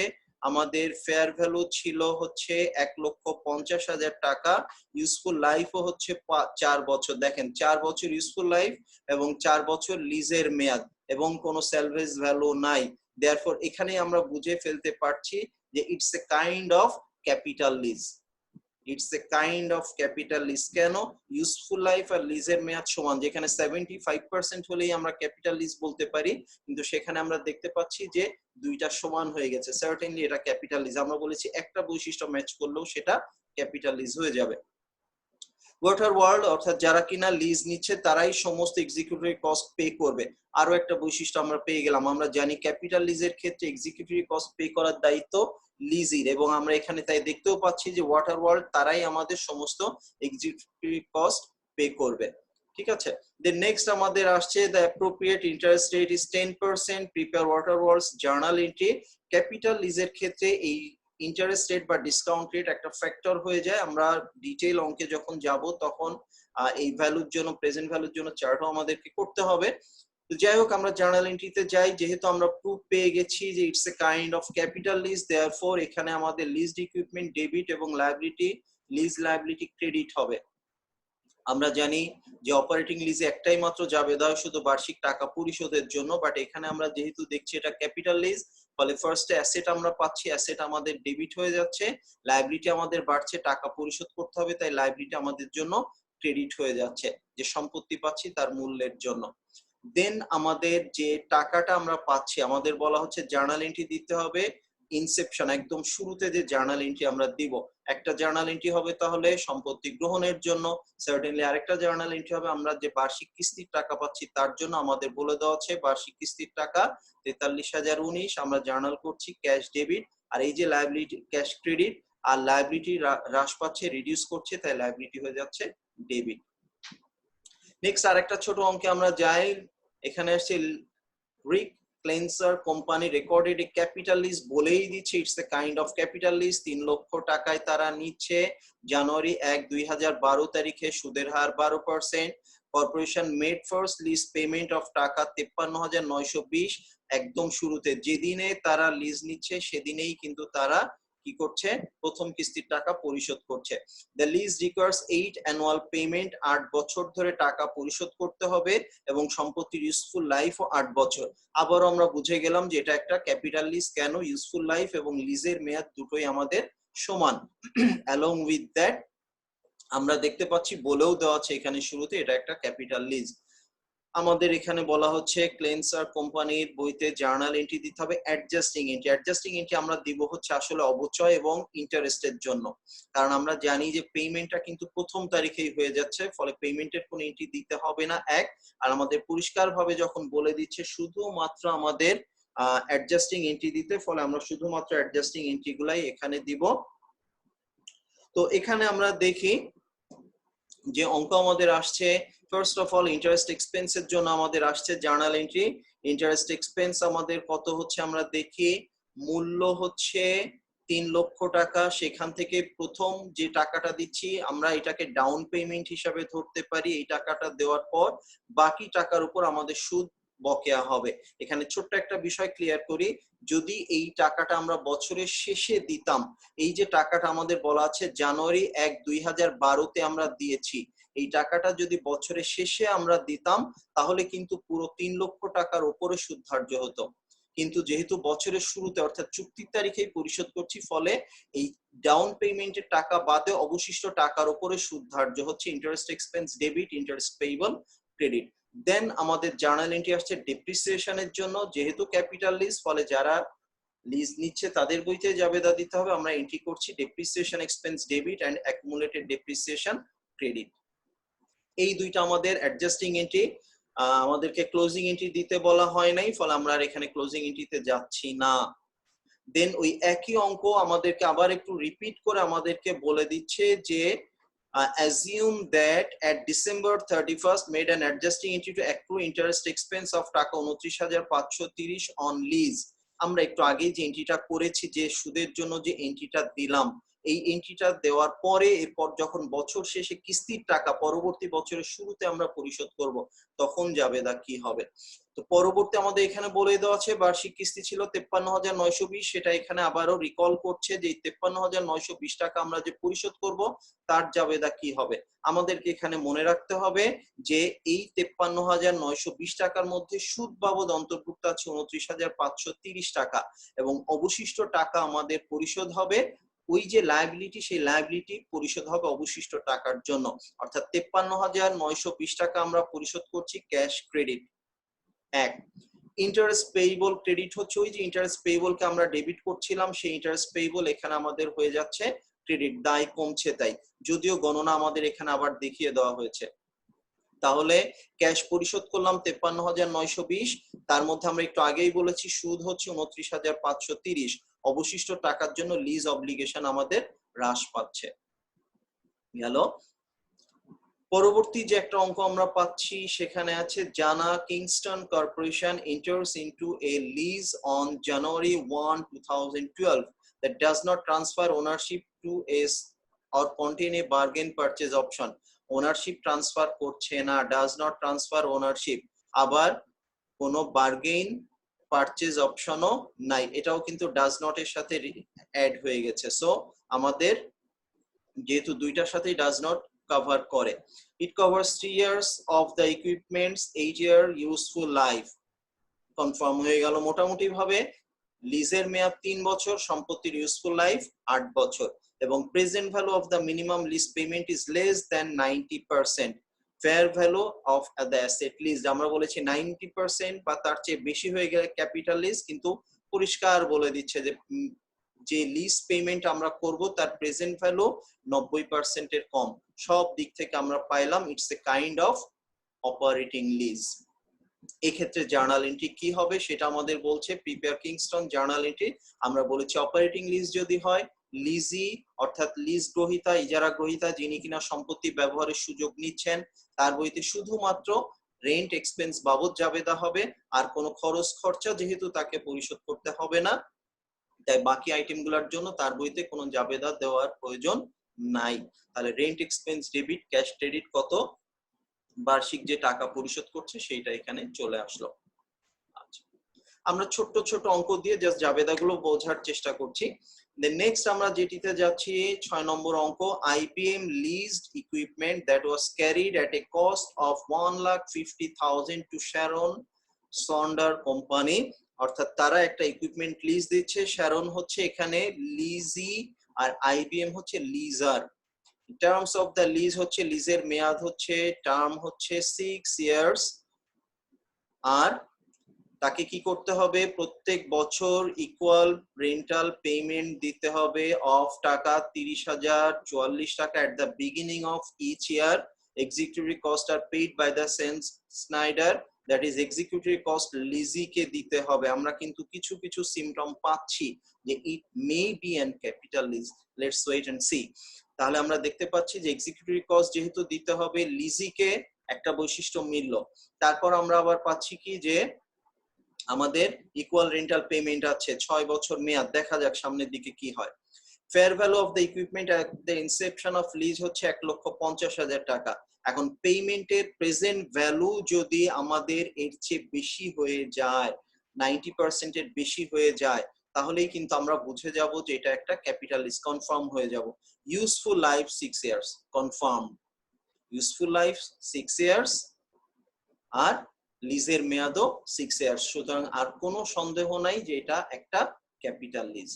আমাদের ফেয়ার ভ্যালু ছিল হচ্ছে 1,50,000 টাকা। ইউজফুল লাইফও হচ্ছে 4 বছর। দেখেন 4 বছর ইউজফুল লাইফ এবং 4 বছর লিজের মেয়াদ এবং কোনো সেলভেজ ভ্যালু নাই। দেয়ারফর এখানে আমরা বুঝে ফেলতে পারছি যে it's a kind of capital lease. It's a kind of capital lease. কেন? ইউজফুল লাইফ আর লিজের মেয়াদ সমান, যেখানে 75% হলেই আমরা ক্যাপিটাল লিজ বলতে পারি, কিন্তু সেখানে আমরা দেখতে পাচ্ছি যে দুইটা সমান হয়ে গেছে। সার্টেনলি এটা ক্যাপিটাল লিজ। আমরা বলেছি একটা বৈশিষ্ট্য ম্যাচ করলেও সেটা ক্যাপিটাল লিজ হয়ে যাবে। ওয়াটার ওয়ার্ল্ড অর্থাৎ যারা কিনা লিজ নিচ্ছে তারাই সমস্ত এক্সিকিউটিভ কস্ট পে করবে। আরো একটা বৈশিষ্ট্য আমরা পেয়ে গেলাম। আমরা জানি ক্যাপিটাল লিজের ক্ষেত্রে এক্সিকিউটিভ কস্ট পে করার দায়িত্ব লিজির, এবং আমরা এখানে তাই দেখতেও পাচ্ছি যে ওয়াটার ওয়ার্ল্ড তারাই আমাদের সমস্ত এক্সিকিউটিভ কস্ট পে করবে। ঠিক আছে, দেন নেক্সট আমাদের আসছে the appropriate interest rate is 10%, prepare water worlds journal entry. Capital লিজের ক্ষেত্রে এই ইন্টারেস্ট রেট বা ডিসকাউন্ট রেট একটা ফ্যাক্টর হয়ে যায়। আমরা ডিটেইল অঙ্কে যখন যাব তখন এই ভ্যালুর জন্য, প্রেজেন্ট ভ্যালুর জন্য চার্টও আমাদেরকে করতে হবে। তো যাই হোক, আমরা জার্নাল এন্ট্রিতে যাই। যেহেতু আমরা প্রুফ পেয়ে গেছি যে it's a kind of capital lease, therefore এখানে আমাদের লিজড ইকুইপমেন্ট ডেবিট এবং লায়াবিলিটি, লিজ লায়াবিলিটি ক্রেডিট হবে। আমরা জানি যে অপারেটিং লিজে একটাই মাত্র জাবেদা শুধু বার্ষিক টাকা পরিশোধের জন্য, বাট এখানে আমরা যেহেতু দেখছি এটা ক্যাপিটাল লিজ, ফলে ফার্স্টে অ্যাসেট আমরা পাচ্ছি, অ্যাসেট আমাদের ডেবিট হয়ে যাচ্ছে, লায়াবিলিটি আমাদের বাড়ছে, টাকা পরিশোধ করতে হবে, তাই লায়াবিলিটি আমাদের জন্য ক্রেডিট হয়ে যাচ্ছে যে সম্পত্তি পাচ্ছি তার মূল্যের জন্য। দেন আমাদের যে টাকাটা আমরা পাচ্ছি, আমাদের বলা হচ্ছে জার্নাল এন্ট্রি দিতে হবে ইনসেপশন, একদম শুরুতে যে জার্নাল এন্ট্রি আমরা দিব। একটা জার্নাল এন্ট্রি হবে তাহলে সম্পত্তি গ্রহণের জন্য, সার্টেনলি আরেকটা জার্নাল এন্ট্রি হবে আমরা যে বার্ষিক কিস্তির টাকা পাচ্ছি তার জন্য। আমাদের বলে দেওয়া আছে বার্ষিক কিস্তির টাকা 43,019, আমরা জার্নাল করছি ক্যাশ ডেবিট, আর এই যে লায়াবিলিটি ক্যাশ ক্রেডিট, আর লায়াবিলিটি হ্রাস পাচ্ছে, রিডিউস করছে, তাই লায়াবিলিটি হয়ে যাচ্ছে ডেবিট। নেক্সট আরেকটা ছোট অঙ্কে আমরা যাই। এখানে আসছে Rick Cleanser company recorded a capital lease, বলেই দিচ্ছে it's a kind of capital lease. 3 লক্ষ টাকায় তারা নিচ্ছে জানুয়ারি 1, 2012 তারিখে, সুদের হার 12%। Corporation made first lease payment of টাকা 53,920, একদম শুরুতে যেদিনে তারা লিজ নিচ্ছে সেদিনেই কিন্তু তারা কি করছে, প্রথম কিস্তির টাকা পরিশোধ করছে। The lease requires 8 annual payment, 8 বছর ধরে টাকা পরিশোধ করতে হবে এবং সম্পত্তির ইউজফুল লাইফ ও 8 বছর। আবারও আমরা বুঝে গেলাম যে এটা একটা ক্যাপিটাল লিজ। কেন? ইউজফুল লাইফ এবং লিজের মেয়াদ দুটোই আমাদের সমান। অ্যালং উইথ দ্যাট আমরা দেখতে পাচ্ছি বলেও দেওয়া আছে এখানে শুরুতে এটা একটা ক্যাপিটাল লিজ। আমাদের এখানে বলা হচ্ছে ক্লেন্সার কোম্পানির বইতে জার্নাল এন্ট্রি দিতে হবে অ্যাডজাস্টিং এন্ট্রি। অ্যাডজাস্টিং এন্ট্রি আমরা দিব হচ্ছে আসলে অবচয় এবং ইন্টারেস্টের জন্য, কারণ আমরা জানি যে পেমেন্টটা কিন্তু প্রথম তারিখেই হয়ে যাচ্ছে, ফলে পেমেন্টের কোনো এন্ট্রি দিতে হবে না এক। আর আমাদের পরিষ্কারভাবে যখন বলে দিচ্ছে শুধুমাত্র আমাদের অ্যাডজাস্টিং এন্ট্রি দিতে, ফলে আমরা শুধুমাত্র অ্যাডজাস্টিং এন্ট্রি গুলাই এখানে দিব। তো এখানে আমরা দেখি যে অঙ্ক আমাদের আসছে, ফার্স্ট অফ অল ইন্টারেস্ট এক্সপেন্সের জন্য আমাদের আসছে জার্নাল এন্ট্রি। ইন্টারেস্ট এক্সপেন্স আমাদের কত হচ্ছে আমরা দেখি, মূল্য হচ্ছে 3 লক্ষ টাকা। সেখান থেকে প্রথম যে টাকাটা দিচ্ছি আমরা এটাকে ডাউন পেমেন্ট হিসাবে ধরতে পারি। এই টাকাটা দেওয়ার পর বাকি টাকার উপর আমাদের সুদ বকেয়া হবে। এখানে ছোট্ট একটা বিষয় ক্লিয়ার করি, যদি এই টাকাটা আমরা বছরের শেষে দিতাম, এই যে টাকাটা আমাদের বলা আছে জানুয়ারি 1, 2012 আমরা দিয়েছি, এই টাকাটা যদি বছরের শেষে আমরা দিতাম তাহলে কিন্তু পুরো 3 লক্ষ টাকার উপরে সুদ ধার্য হতো। কিন্তু যেহেতু বছরের শুরুতে অর্থাৎ চুক্তির তারিখেই পরিশোধ করছি, ফলে এই ডাউন পেমেন্টের টাকা বাদে অবশিষ্ট টাকার উপরে সুদ ধার্য হচ্ছে interest expense debit, interest payable credit. Then আমাদের জার্নাল এন্ট্রি আসছে ডেপ্রিসিয়েশনের জন্য, যেহেতু ক্যাপিটাল লিজ, ফলে যারা লিজ নিচ্ছে তাদের বইতে জাবেদা দিতে হবে। আমরা এন্ট্রি করছি depreciation expense debit and accumulated depreciation credit. এই দুইটা আমাদের অ্যাডজাস্টিং এন্ট্রি। আমাদেরকে ক্লোজিং এন্ট্রি দিতে বলা হয় নাই, ফলে আমরা আর এখানে ক্লোজিং এন্ট্রিতে যাচ্ছি না। দেন ওই একই অঙ্ক আমাদেরকে আবার একটু রিপিট করে আমাদেরকে বলে দিচ্ছে যে assume that at December 31st made an adjusting entry to accrue interest expense of টাকা 29,530 on lease। আমরা একটু আগে যে এন্ট্রিটা করেছি, যে সুদের জন্য যে এন্ট্রিটা দিলাম, এই এন্ট্রিটা দেওয়ার পরে এরপর যখন বছর শেষে কিস্তির টাকা পরবর্তী বছরের শুরুতে আমরা পরিশোধ করব, তখন জাবেদা কি হবে। তো পরবর্তী আমাদের এখানে বলে দেওয়া আছে বার্ষিক কিস্তি ছিল 53,920, সেটা এখানে আবারও রিকল করছে যে 53,920 টাকা আমরা যে পরিশোধ করব তার জাবেদা কি হবে। আমাদেরকে এখানে মনে রাখতে হবে যে এই 53,920 টাকার মধ্যে সুদ বাবদ অন্তর্ভুক্ত আছে 29,530 টাকা, এবং অবশিষ্ট টাকা আমাদের পরিশোধ হবে ওই যে লায়াবিলিটি, সেই লায়াবিলিটি পরিশোধ হবে অবশিষ্ট টাকার জন্য। অর্থাৎ 53,920 টাকা আমরা পরিশোধ করছি ক্যাশ ক্রেডিট। এক, ইন্টারেস্ট পেয়েবল ক্রেডিট হচ্ছে ওই যে ইন্টারেস্ট পেয়েবল কে আমরা ডেবিট করছিলাম, সেই ইন্টারেস্ট পেয়েবল এখানে আমাদের হয়ে যাচ্ছে ক্রেডিট, দায় কমছে তাই, যদিও গণনা আমাদের এখানে আবার দেখিয়ে দেওয়া হয়েছে। তাহলে ক্যাশ পরিশোধ করলাম 53,920, তার মধ্যে আমরা একটু আগেই বলেছি সুদ হচ্ছে 29,530, অবশিষ্ট টাকার জন্য লিজ অব্লিগেশন আমাদের হ্রাস পাচ্ছে। গেল। পরবর্তী যে একটা অঙ্ক আমরা পাচ্ছি সেখানে আছে জানা Kingston corporation enters into a lease on January 1, 2012 that does not transfer ownership to a or contain a bargain purchase option। Ownership transfer করছে না, does not transfer ownership, আবার কোনো বার্গেইন পারচেজ অপশনও নাই, এটাও কিন্তু does not এর সাথে add হয়ে গেছে। সো আমাদের যেহেতু দুইটার সাথেই does not কভার করে। It covers 3 years of the equipment's 8-year useful life। Confirm হয়ে গেল মোটামুটি ভাবে লিজের মেয়াদ 3 বছর, সম্পত্তির ইউজফুল লাইফ 8 বছর, এবং present value of the minimum lease payment is less than 90%। Fair value of the asset lease আমরা বলেছি 90% বা তার চেয়ে বেশি হয়ে গেলে ক্যাপিটাল লিজ, কিন্তু পরিষ্কার বলে দিচ্ছে যে লিজ পেমেন্ট আমরা করব তার প্রেজেন্ট ভ্যালু 90% এর কম। সব দিক থেকে আমরা পাইলাম it's a kind of operating lease. এই ক্ষেত্রে জার্নাল এন্ট্রি কি হবে সেটা আমাদের বলছে প্রিপেয়ার কিংস্টন জার্নাল এন্ট্রি। আমরা বলেছি অপারেটিং লিজ যদি হয়, লিজি অর্থাৎ লিজ গ্রহীতা, ইজারা গ্রহীতা যিনি কিনা সম্পত্তি ব্যবহারের সুযোগ নিচ্ছেন, তার বইতে শুধুমাত্র রেন্ট এক্সপেন্স বাবদ জাবেদা হবে, আর কোনো খরচ খরচা যেহেতু তাকে পরিশোধ করতে হবে না, তাই বাকি আইটেমগুলোর জন্য তার বইতে কোনো জাবেদা দেওয়ার প্রয়োজন নাই। তাহলে rent expense debit, cash credit কত, বার্ষিক যে টাকা পরিশোধ করছে সেইটা এখানে চলে আসলো। আচ্ছা, আমরা ছোট ছোট অঙ্ক দিয়ে জাস্ট জাবেদাগুলো বোঝার চেষ্টা করছি। দেন নেক্সট আমরা যেটিতে যাচ্ছি 6 নম্বর অঙ্ক, IBM leased equipment that was carried at a cost of 1,50,000 to Sharon Sonder Company। অর্থাৎ তারা একটা ইকুইপমেন্ট লিজ দিচ্ছে, শ্যারন হচ্ছে এখানে লিজি আর IBM হচ্ছে লিজার। টার্মস অফ দ্য লিজ হচ্ছে লিজের মেয়াদ হচ্ছে টার্ম হচ্ছে 6 ইয়ার্স, আর তাকে কি করতে হবে প্রত্যেক বছর ইকুয়াল রেন্টাল পেমেন্ট দিতে হবে অফ টাকা 30,044 টাকা at the beginning of each year. Executive cost are paid by the sense Snyder, that is executive cost লিজিকে দিতে হবে। আমরা কিন্তু কিছু কিছু সিমটম পাচ্ছি যে it may be an capital lease, let's wait and see. তাহলে আমরা দেখতে পাচ্ছি যে এক্সিকিউটিভ কস্ট যেহেতু দিতে হবে লিজিকে, একটা বৈশিষ্ট্য মিলল। তারপর আমরা আবার পাচ্ছি কি যে আমাদের ইকুয়াল রেন্টাল পেমেন্ট আছে 6 বছর মেয়াদ, দেখা যাক সামনের দিকে কি হয়। Fair value of the equipment at the inception of lease হচ্ছে 1,50,000 টাকা। এখন পেমেন্টের প্রেজেন্ট ভ্যালু যদি আমাদের এর চেয়ে বেশি হয়ে যায়, 90% এর বেশি হয়ে যায়, তাহলেই কিন্তু আমরা বুঝে যাব যে এটা একটা ক্যাপিটাল লিজ, কনফার্ম হয়ে যাব। Useful life 6 years, confirm. Useful life 6 years, আর লিজের মেয়াদও 6 ইয়ার্স। সুতরাং আর কোনো সন্দেহ নাই যে এটা একটা capital lease.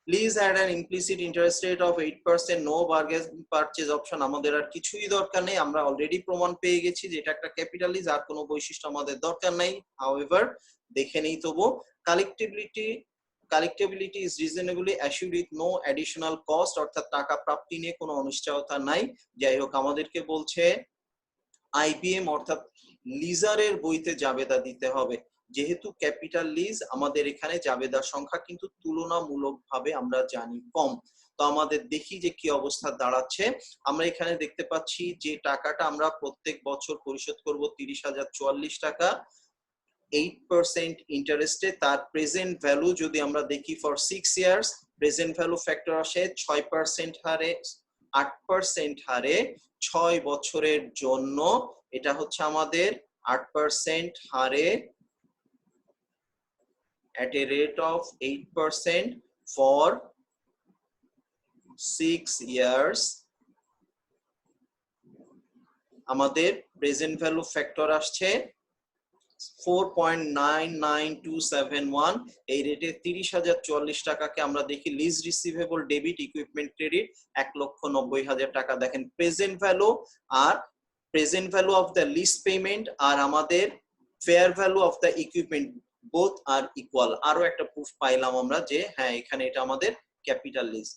Lease had an implicit interest rate of 8%, no bargain purchase option। আমাদের আর কিছুই দরকার নেই, আমরা অলরেডি প্রমাণ পেয়ে গেছি যে এটা একটা ক্যাপিটাল লিজ, আর কোনো বৈশিষ্ট্য আমাদের দরকার নাই। However, দেখে নেই তবু collectability is reasonably assured with no additional cost, অর্থাৎ টাকা প্রাপ্তি নিয়ে কোনো অনিশ্চয়তা নাই। যাই হোক, আমাদেরকে বলছে আইবিএম অর্থাৎ লিজারের বইতে জাবেদা দিতে হবে। যেহেতু ক্যাপিটাল লিজ, আমাদের এখানে জাবেদার সংখ্যা কিন্তু তুলনামূলকভাবে আমরা জানি কম। তো আমাদের দেখি যে কি অবস্থা দাঁড়াচ্ছে। আমরা এখানে দেখতে পাচ্ছি যে টাকাটা আমরা প্রত্যেক বছর পরিশোধ করব 30,044 টাকা 8% ইন্টারেস্টে। তার প্রেজেন্ট ভ্যালু যদি আমরা দেখি for 6 years, present value factor আসে 6% হারে 8% হারে 6 বছরের জন্য। এটা হচ্ছে আমাদের 8% হারে at a rate of 8% for 6 years। আমাদের প্রেজেন্ট ভ্যালু ফ্যাক্টর আসছে 4.99271। এই রেটে 30,044 টাকাকে আমরা দেখি lease receivable debit equipment credit 1,90,000 টাকা। দেখেন প্রেজেন্ট ভ্যালু আর present value of the lease payment আর আমাদের fair value of the equipment both are equal. আরো একটা প্রুফ পাইলাম আমরা যে হ্যাঁ এখানে এটা আমাদের ক্যাপিটাল লিজ।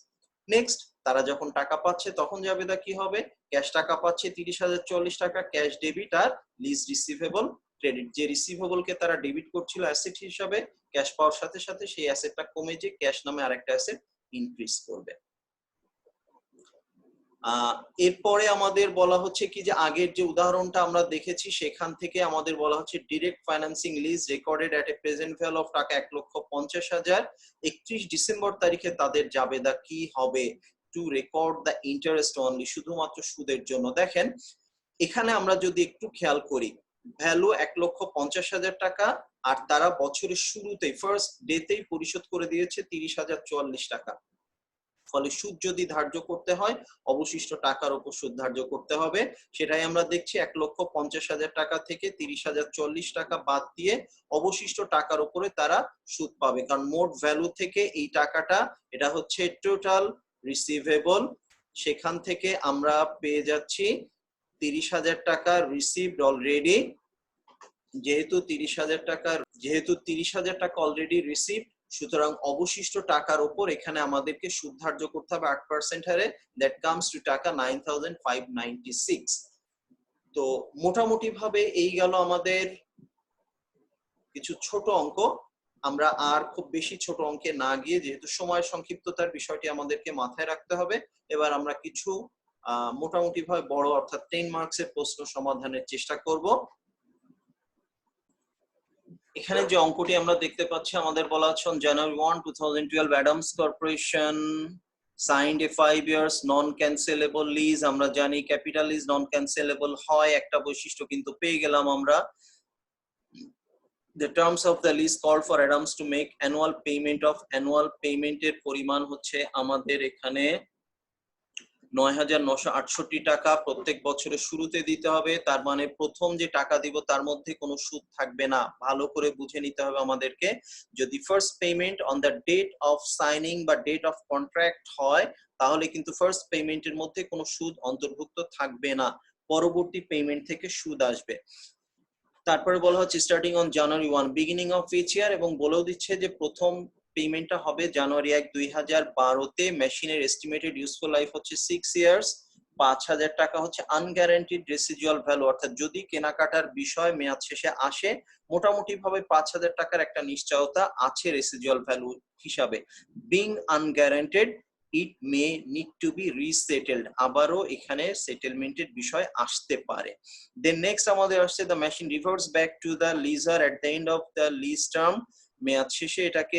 নেক্সট, তারা যখন টাকা পাচ্ছে তখন জাবেদা কি হবে? ক্যাশ টাকা পাচ্ছে 30,044 টাকা, ক্যাশ ডেবিট আর লিজ রিসিভেবল ক্রেডিট। যে রিসিভেবল কে তারা ডেবিট করছিল অ্যাসেট হিসাবে, ক্যাশ পাওয়ার সাথে সাথে সেই অ্যাসেটটা কমে যে ক্যাশ নামে আরেকটা অ্যাসেট ইনক্রিজ করবে। এরপরে আমাদের বলা হচ্ছে কি যে আগের যে উদাহরণটা আমরা দেখেছি সেখান থেকে আমাদের বলা হচ্ছে direct financing lease recorded at a present value of টাকা 1,50,000। 31 ডিসেম্বর তারিখে তাদের জাবেদা কি হবে? To record the interest only, শুধুমাত্র সুদের জন্য। দেখেন এখানে আমরা যদি একটু খেয়াল করি, ভ্যালু 1,50,000 টাকা আর তারা বছরের শুরুতেই ফার্স্ট ডেতেই পরিশোধ করে দিয়েছে 30,044 টাকা। ফলে সুদ যদি ধার্য করতে হয় অবশিষ্ট টাকার উপর সুদ ধার্য করতে হবে। সেটাই আমরা দেখছি 1,50,000 টাকা থেকে 30,044 টাকা বাদ দিয়ে অবশিষ্ট টাকার উপরে তারা সুদ পাবে, কারণ মোট ভ্যালু থেকে এই টাকাটা এটা হচ্ছে টোটাল রিসিভেবল। সেখান থেকে আমরা পেয়ে যাচ্ছি 30,000 টাকা রিসিভড অলরেডি। যেহেতু 30,000 টাকা অলরেডি রিসিভ, সুতরাং অবশিষ্ট টাকার উপর এখানে আমাদেরকে সুদ ধার্য করতে হবে 8% হারে। দ্যাট কামস টু টাকা 9,596। তো মোটামুটি ভাবে এই গেল আমাদের কিছু ছোট অঙ্ক। আমরা আর খুব বেশি ছোট অঙ্কে না গিয়ে, যেহেতু সময় সংক্ষিপ্ততার বিষয়টি আমাদেরকে মাথায় রাখতে হবে, এবার আমরা কিছু মোটামুটি ভাবে বড় অর্থাৎ 10 মার্কসের প্রশ্ন সমাধানের চেষ্টা করব। এখানে যে অঙ্কটি আমরা দেখতে পাচ্ছি, আমাদের বলা হচ্ছে on January 1, 2012 Adams Corporation signed a 5 years non-cancelable lease। আমরা জানি ক্যাপিটাল লিজ নন ক্যান্সেলেবল হয়, একটা বৈশিষ্ট্য কিন্তু পেয়ে গেলাম আমরা। The terms of the lease called for Adams to make annual payment of annual payment এর পরিমাণ হচ্ছে আমাদের এখানে 9,968 টাকা প্রত্যেক বছরের শুরুতে দিতে হবে। তার মানে প্রথম যে টাকা দিব তার মধ্যে কোনো সুদ থাকবে না। ভালো করে বুঝে নিতে হবে আমাদেরকে। যদি first payment on the date of signing বা ডেট অফ কন্ট্রাক্ট হয় তাহলে কিন্তু ফার্স্ট পেমেন্টের মধ্যে কোনো সুদ অন্তর্ভুক্ত থাকবে না, পরবর্তী পেমেন্ট থেকে সুদ আসবে। তারপরে বলা হচ্ছে starting on January 1 beginning of each year, এবং বলেও দিচ্ছে যে প্রথম পেমেন্টটা হবে জানুয়ারি 1, 2012-তে। মেশিনের এস্টিমেটেড ইউজফুল লাইফ হচ্ছে 6 ইয়ার্স। 5,000 টাকা হচ্ছে আনগ্যারান্টিড রেসিডুয়াল ভ্যালু, অর্থাৎ যদি কেনাকাটার বিষয় মেয়াদ শেষে আসে মোটামুটি ভাবে 5,000 টাকার একটা নিশ্চয়তা আছে রেসিডুয়াল ভ্যালু হিসাবে। Being unguaranteed it may need to be resettled, আবারও এখানে সেটেলমেন্টের বিষয় আসতে পারে। দেন নেক্সট আমাদের আসছে the machine reverts back to the lessor at the end of the lease term. মেয়াদ শেষে এটাকে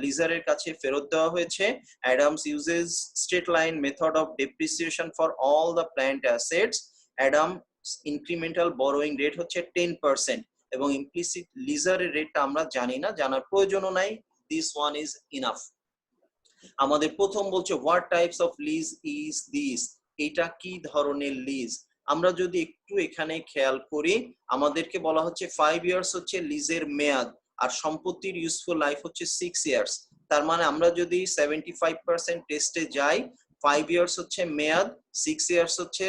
লিজারের কাছে ফেরত দেওয়া হয়েছে। Adams uses straight line method of depreciation for all the plant assets. Adams incremental borrowing rate হচ্ছে 10%, এবং ইমপ্লিসিট লিজারের রেটটা আমরা জানি না, জানার প্রয়োজনও নাই। This one is enough. আমাদের প্রথম বলছে what types of lease is this, এটা কি ধরনের লিজ? আমরা যদি একটু এখানে খেয়াল করি, আমাদেরকে বলা হচ্ছে 5 ইয়ার্স হচ্ছে লিজের মেয়াদ, আর সম্পত্তির ইউজফুল লাইফ হচ্ছে 6 ইয়ার্স। তার মানে আমরা যদি 75% টেস্টে যাই, 5 ইয়ার্স হচ্ছে মেয়াদ, 6 ইয়ার্স হচ্ছে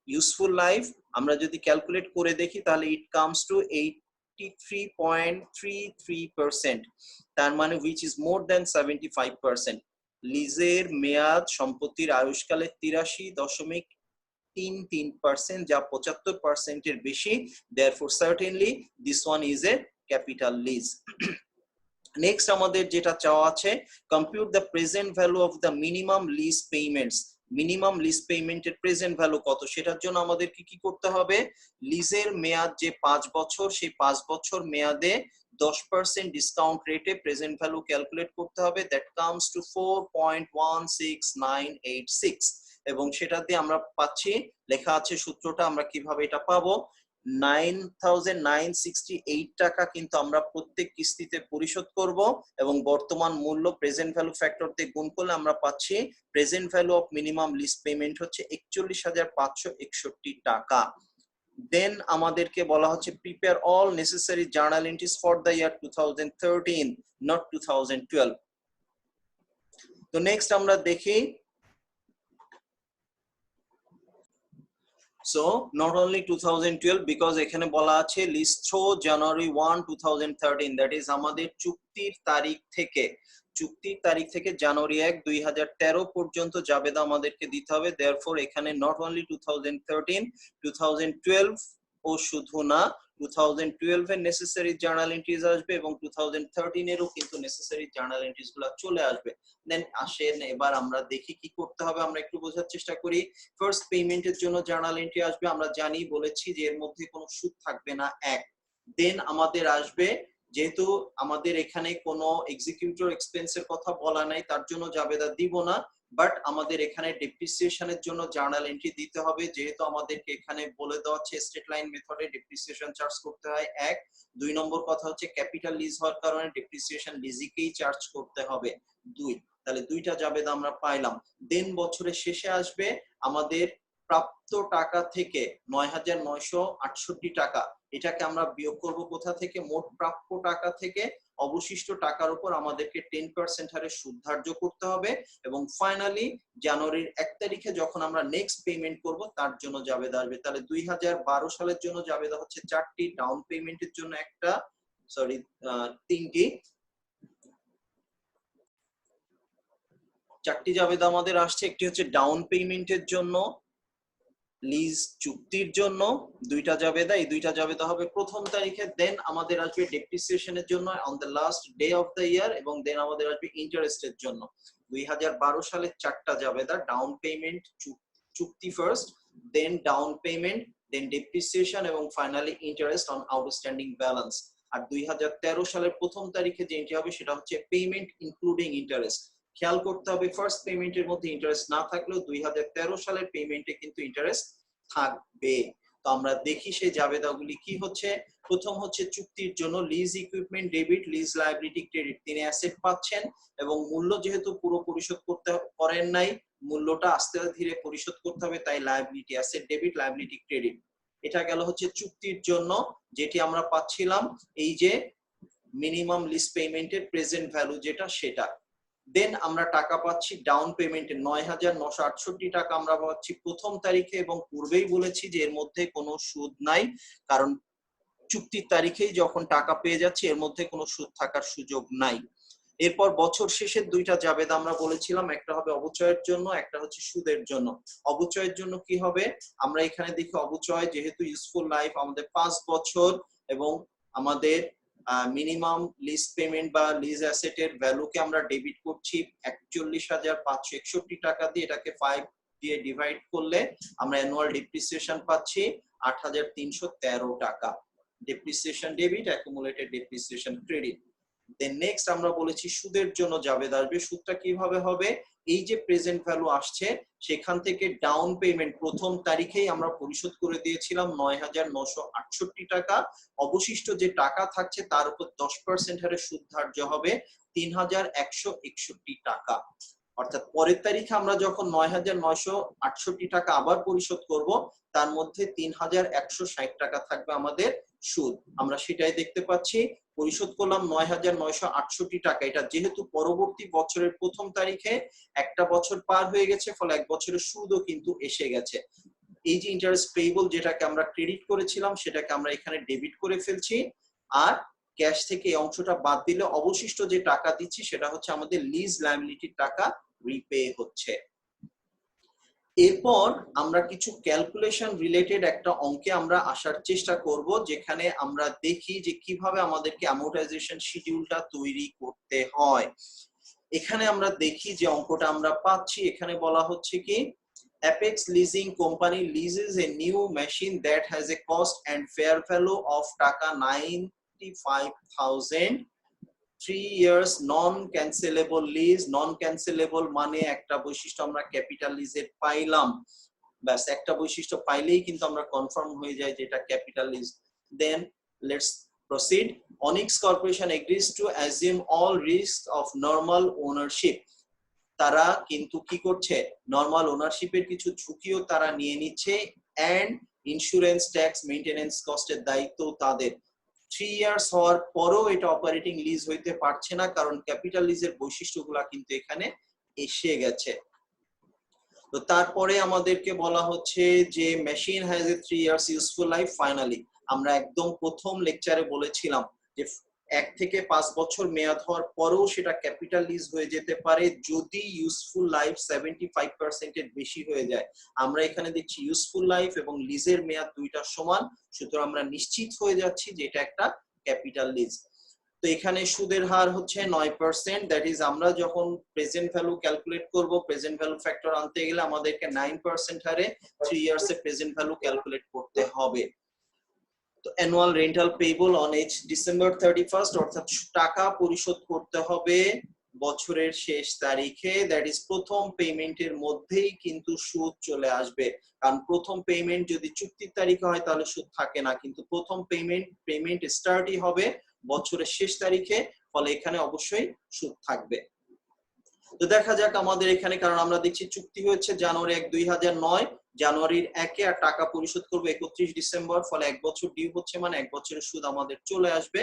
ইউজফুল লাইফ, আমরা যদি ক্যালকুলেট করে দেখি তাহলে ইট কামস টু 83.33%। তার মানে হুইচ ইজ মোর দ্যান 75%। লিজের মেয়াদ সম্পত্তির আয়ুষ্কালের 83.33%, যা 75% এর বেশি। Therefore certainly this one is a capital lease. Next আমাদের যেটা চাওয়া আছে, compute the present value of the minimum lease payments. Minimum lease পেমেন্টের প্রেজেন্ট ভ্যালু কত, সেটার জন্য আমাদের কি করতে হবে, লিজের মেয়াদ যে 5 বছর, সেই 5 বছর মেয়াদে 10% ডিসকাউন্ট রেটে প্রেজেন্ট ভ্যালু ক্যালকুলেট করতে হবে। দ্যাট কামস টু 4.16986, এবং সেটা দিয়ে আমরা পাচ্ছি, লেখা আছে সূত্রটা, আমরা কিভাবে এটা পাবো, 9,968 টাকা কিন্তু আমরা প্রত্যেক কিস্তিতে পরিশোধ করব, এবং বর্তমান মূল্য প্রেজেন্ট ভ্যালু ফ্যাক্টর দিয়ে গুণ করলে আমরা পাচ্ছি present value of minimum lease payment হচ্ছে 41,561 টাকা। দেন আমাদেরকে বলা হচ্ছে prepare all necessary journal entries for the year 2013, not 2012। তো নেক্সট আমরা দেখি, so not only 2012, because এখানে বলা আছে list throw January 1, 2013, that is আমাদের চুক্তির তারিখ থেকে জানুয়ারি 1, 2013 পর্যন্ত জাবেদা আমাদেরকে দিতে হবে। therefore এখানে not only 2013, 2012 ও শুধু না, 2012 এর নেসেসারি জার্নাল এন্ট্রিজ আসবে, এবং 2013 এরও কিন্তু নেসেসারি জার্নাল এন্ট্রিজ গুলো চলে আসবে। দেন আসেন এবার আমরা দেখি কি করতে হবে, আমরা একটু বোঝার চেষ্টা করি। ফার্স্ট পেমেন্টের জন্য জার্নাল এন্ট্রি আসবে, আমরা জানি বলেছি যে এর মধ্যে কোনো সুদ থাকবে না, এক। দেন আমাদের আসবে, যেহেতু আমাদের এখানে কোনো এক্সিকিউটর এক্সপেন্সের কথা বলা নাই, তার জন্য জাবেদা দিব না, বাট আমাদের এখানে ডেপ্রিসিয়েশনের জন্য জার্নাল এন্ট্রি দিতে হবে, যেহেতু আমাদেরকে এখানে বলে দেওয়া হচ্ছে স্ট্রেট লাইন মেথডে ডেপ্রিসিয়েশন চার্জ করতে হয়, এক। 2 নম্বর কথা হচ্ছে ক্যাপিটাল লিজ হওয়ার কারণে ডেপ্রিসিয়েশন লিজিকেই চার্জ করতে হবে, 2। তাহলে 2টা জাবেদা আমরা পাইলাম। দেন বছরের শেষে আসবে আমাদের প্রাপ্ত টাকা থেকে 9,968 টাকা, এটাকে আমরা বিয়োগ করব কোথা থেকে, মোট প্রাপ্য টাকা থেকে অবশিষ্ট টাকার উপর আমাদেরকে 10% হারে সুদ ধার্য করতে হবে, এবং ফাইনালি জানুয়ারির 1 তারিখে যখন আমরা নেক্সট পেমেন্ট করব তার জন্য জাবেদা আসবে। তাহলে 2012 সালের জন্য জাবেদা হচ্ছে 4টি, ডাউন পেমেন্টের জন্য একটা, সরি 3টি, 4টি জাবেদা আমাদের আসছে। একটি হচ্ছে ডাউন পেমেন্টের জন্য, লিজ চুক্তির জন্য 2টা জাবেদা, এই 2টা জাবেদা হবে প্রথম তারিখে। দেন আমাদের আসবে ডেপ্রিসিয়েশনের জন্য on the last day of the year, এবং দেন আমাদের আসবে ইন্টারেস্টের জন্য। 2012 সালে 4টা জাবেদা, ডাউন পেমেন্ট, চুক্তি first, then down payment, then depreciation, এবং finally interest on outstanding balance. আর 2013 সালের প্রথম তারিখে যে এন্ট্রি হবে সেটা হচ্ছে পেমেন্ট ইনক্লুডিং ইন্টারেস্ট। খেয়াল করতে হবে ফার্স্ট পেমেন্টের মধ্যে ইন্টারেস্ট না থাকলেও 2013 সালের পেমেন্টে কিন্তু ইন্টারেস্ট থাকবে। তো আমরা দেখি সেই জাবেদাগুলি কি হচ্ছে। প্রথম হচ্ছে চুক্তির জন্য lease equipment debit, lease liability credit, তিনি অ্যাসেট পাচ্ছেন, এবং মূল্য যেহেতু পুরো পরিশোধ করতে পারেন নাই, মূল্যটা আস্তে ধীরে পরিশোধ করতে হবে, তাই liability asset debit, liability credit. এটা গেল হচ্ছে চুক্তির জন্য, যেটি আমরা পাচ্ছিলাম এই যে মিনিমাম লিজ পেমেন্টের প্রেজেন্ট ভ্যালু যেটা, সেটা। দেন আমরা টাকা পাচ্ছি ডাউন পেমেন্টে 9,968 টাকা আমরা পাচ্ছি প্রথম তারিখে, এবং পূর্বেই বলেছি যে এর মধ্যে কোনো সুদ নাই, কারণ চুক্তির তারিখেই যখন টাকা পেয়ে যাচ্ছি এর মধ্যে কোনো সুদ থাকার সুযোগ নাই। এরপর বছর শেষের 2টা জাবেদা আমরা বলেছিলাম, একটা হবে অবচয়ের জন্য, একটা হচ্ছে সুদের জন্য। অবচয়ের জন্য কি হবে, আমরা এখানে দেখি অবচয় যেহেতু ইউজফুল লাইফ আমাদের 5 বছর, এবং আমাদের মিনিমাম লিজ পেমেন্ট বা লিজ অ্যাসেটের ভ্যালুকে আমরা ডেবিট করছি 41,561 টাকা দিয়ে, এটাকে 5 দিয়ে ডিভাইড করলে আমরা অ্যানুয়াল ডেপ্রিসিয়েশন পাচ্ছি 8,313 টাকা। Depreciation debit, accumulated depreciation credit. Then next আমরা বলেছি সুদের জন্য জাবেদা আসবে। সুদটা কিভাবে হবে, এই যে প্রেজেন্ট ভ্যালু আসছে সেখান থেকে ডাউন পেমেন্ট প্রথম তারিখেই আমরা পরিশোধ করে দিয়েছিলাম 9,968 টাকা, অবশিষ্ট যে টাকা থাকছে তার উপর 10% হারে সুদ ধার্য হবে 3,161 টাকা। অর্থাৎ পরের তারিখে আমরা যখন ৯,৯৬৮ টাকা আবার পরিশোধ করব, তার মধ্যে ৩,১৬০ টাকা থাকবে আমাদের সুদ। আমরা সেটাই দেখতে পাচ্ছি, পরিশোধ করলাম ৯,৯৬৮ টাকা। এটা যেহেতু পরবর্তী বছরের প্রথম তারিখে, একটা বছর পার হয়ে গেছে, ফলে এক বছরের সুদও কিন্তু এসে গেছে। এই যে ইন্টারেস্ট পেয়েবল যেটাকে আমরা ক্রেডিট করেছিলাম, সেটাকে আমরা এখানে ডেবিট করে ফেলছি। আর ক্যাশ থেকে এই অংশটা বাদ দিলে অবশিষ্ট যে টাকা দিচ্ছি সেটা হচ্ছে আমাদের লিজ লায়াবিলিটির টাকা রিপে হচ্ছে। এরপর আমরা কিছু ক্যালকুলেশন রিলেটেড একটা অঙ্কে আমরা আসার চেষ্টা করব, যেখানে আমরা দেখি যে কিভাবে আমাদেরকে অ্যামortization শিডিউলটা তৈরি করতে হয়। এখানে আমরা দেখি যে অঙ্কটা আমরা পাচ্ছি, এখানে বলা হচ্ছে কি, Apex Leasing Company leases a new machine that has a cost and fair value of টাকা 95,000, 3 years non-cancelable lease. Non-cancelable মানে একটা বৈশিষ্ট্য আমরা ক্যাপিটাল লিজের পাইলাম, ব্যাস একটা বৈশিষ্ট্য পাইলেই কিন্তু আমরা কনফার্ম হয়ে যাই যে এটা capital lease. Then let's proceed. Onyx Corporation agrees to assume all risks of normal ownership. তারা কিন্তু কি করছে, নরমাল ওনারশিপের কিছু ঝুঁকিও তারা নিয়ে নিচ্ছে, এন্ড ইন্স্যুরেন্স, ট্যাক্স, মেইনটেনেন্স কস্টের দায়িত্ব তাদের। 3 ইয়ার্স হওয়ার পরও এটা অপারেটিং লিজ হইতে পারছে না, কারণ ক্যাপিটাল লিজের বৈশিষ্ট্যগুলো কিন্তু এখানে এসে গেছে। তো তারপরে আমাদেরকে বলা হচ্ছে যে machine has a 3 years useful life. Finally আমরা একদম প্রথম লেকচারে বলেছিলাম যে 1 থেকে 5 বছর মেয়াদ হওয়ার পরেও সেটা ক্যাপিটাল লিজ হয়ে যেতে পারে যদি ইউজফুল লাইফ 75% এর বেশি হয়ে যায়। আমরা এখানে দেখছি ইউজফুল লাইফ এবং লিজের মেয়াদ দুইটা সমান, সুতরাং আমরা নিশ্চিত হয়ে যাচ্ছি যে এটা একটা ক্যাপিটাল লিজ। তো এখানে সুদের হার হচ্ছে 9%, দ্যাট ইজ আমরা যখন প্রেজেন্ট ভ্যালু ক্যালকুলেট করব, প্রেজেন্ট ভ্যালু ফ্যাক্টর আনতে গেলে আমাদেরকে 9% হারে 3 ইয়ার্স এর প্রেজেন্ট ভ্যালু ক্যালকুলেট করতে হবে। তো annual rental payable on as December 31, অর্থাৎ টাকা পরিশোধ করতে হবে বছরের শেষ তারিখে, দ্যাট ইজ প্রথম পেমেন্টের মধ্যেই কিন্তু সুদ চলে আসবে। কারণ প্রথম পেমেন্ট যদি চুক্তির তারিখে হয় তাহলে সুদ থাকে না, কিন্তু প্রথম পেমেন্ট স্টার্টই হবে বছরের শেষ তারিখে, ফলে এখানে অবশ্যই সুদ থাকবে। তো দেখা যাক আমাদের এখানে, কারণ আমরা দেখছি চুক্তি হয়েছে জানুয়ারি 1, 2009, জানুয়ারির 1 আর টাকা পরিশোধ করবে 31 ডিসেম্বর, ফলে এক বছর ডিউ হচ্ছে, মানে এক বছরের সুদ আমাদের চলে আসবে।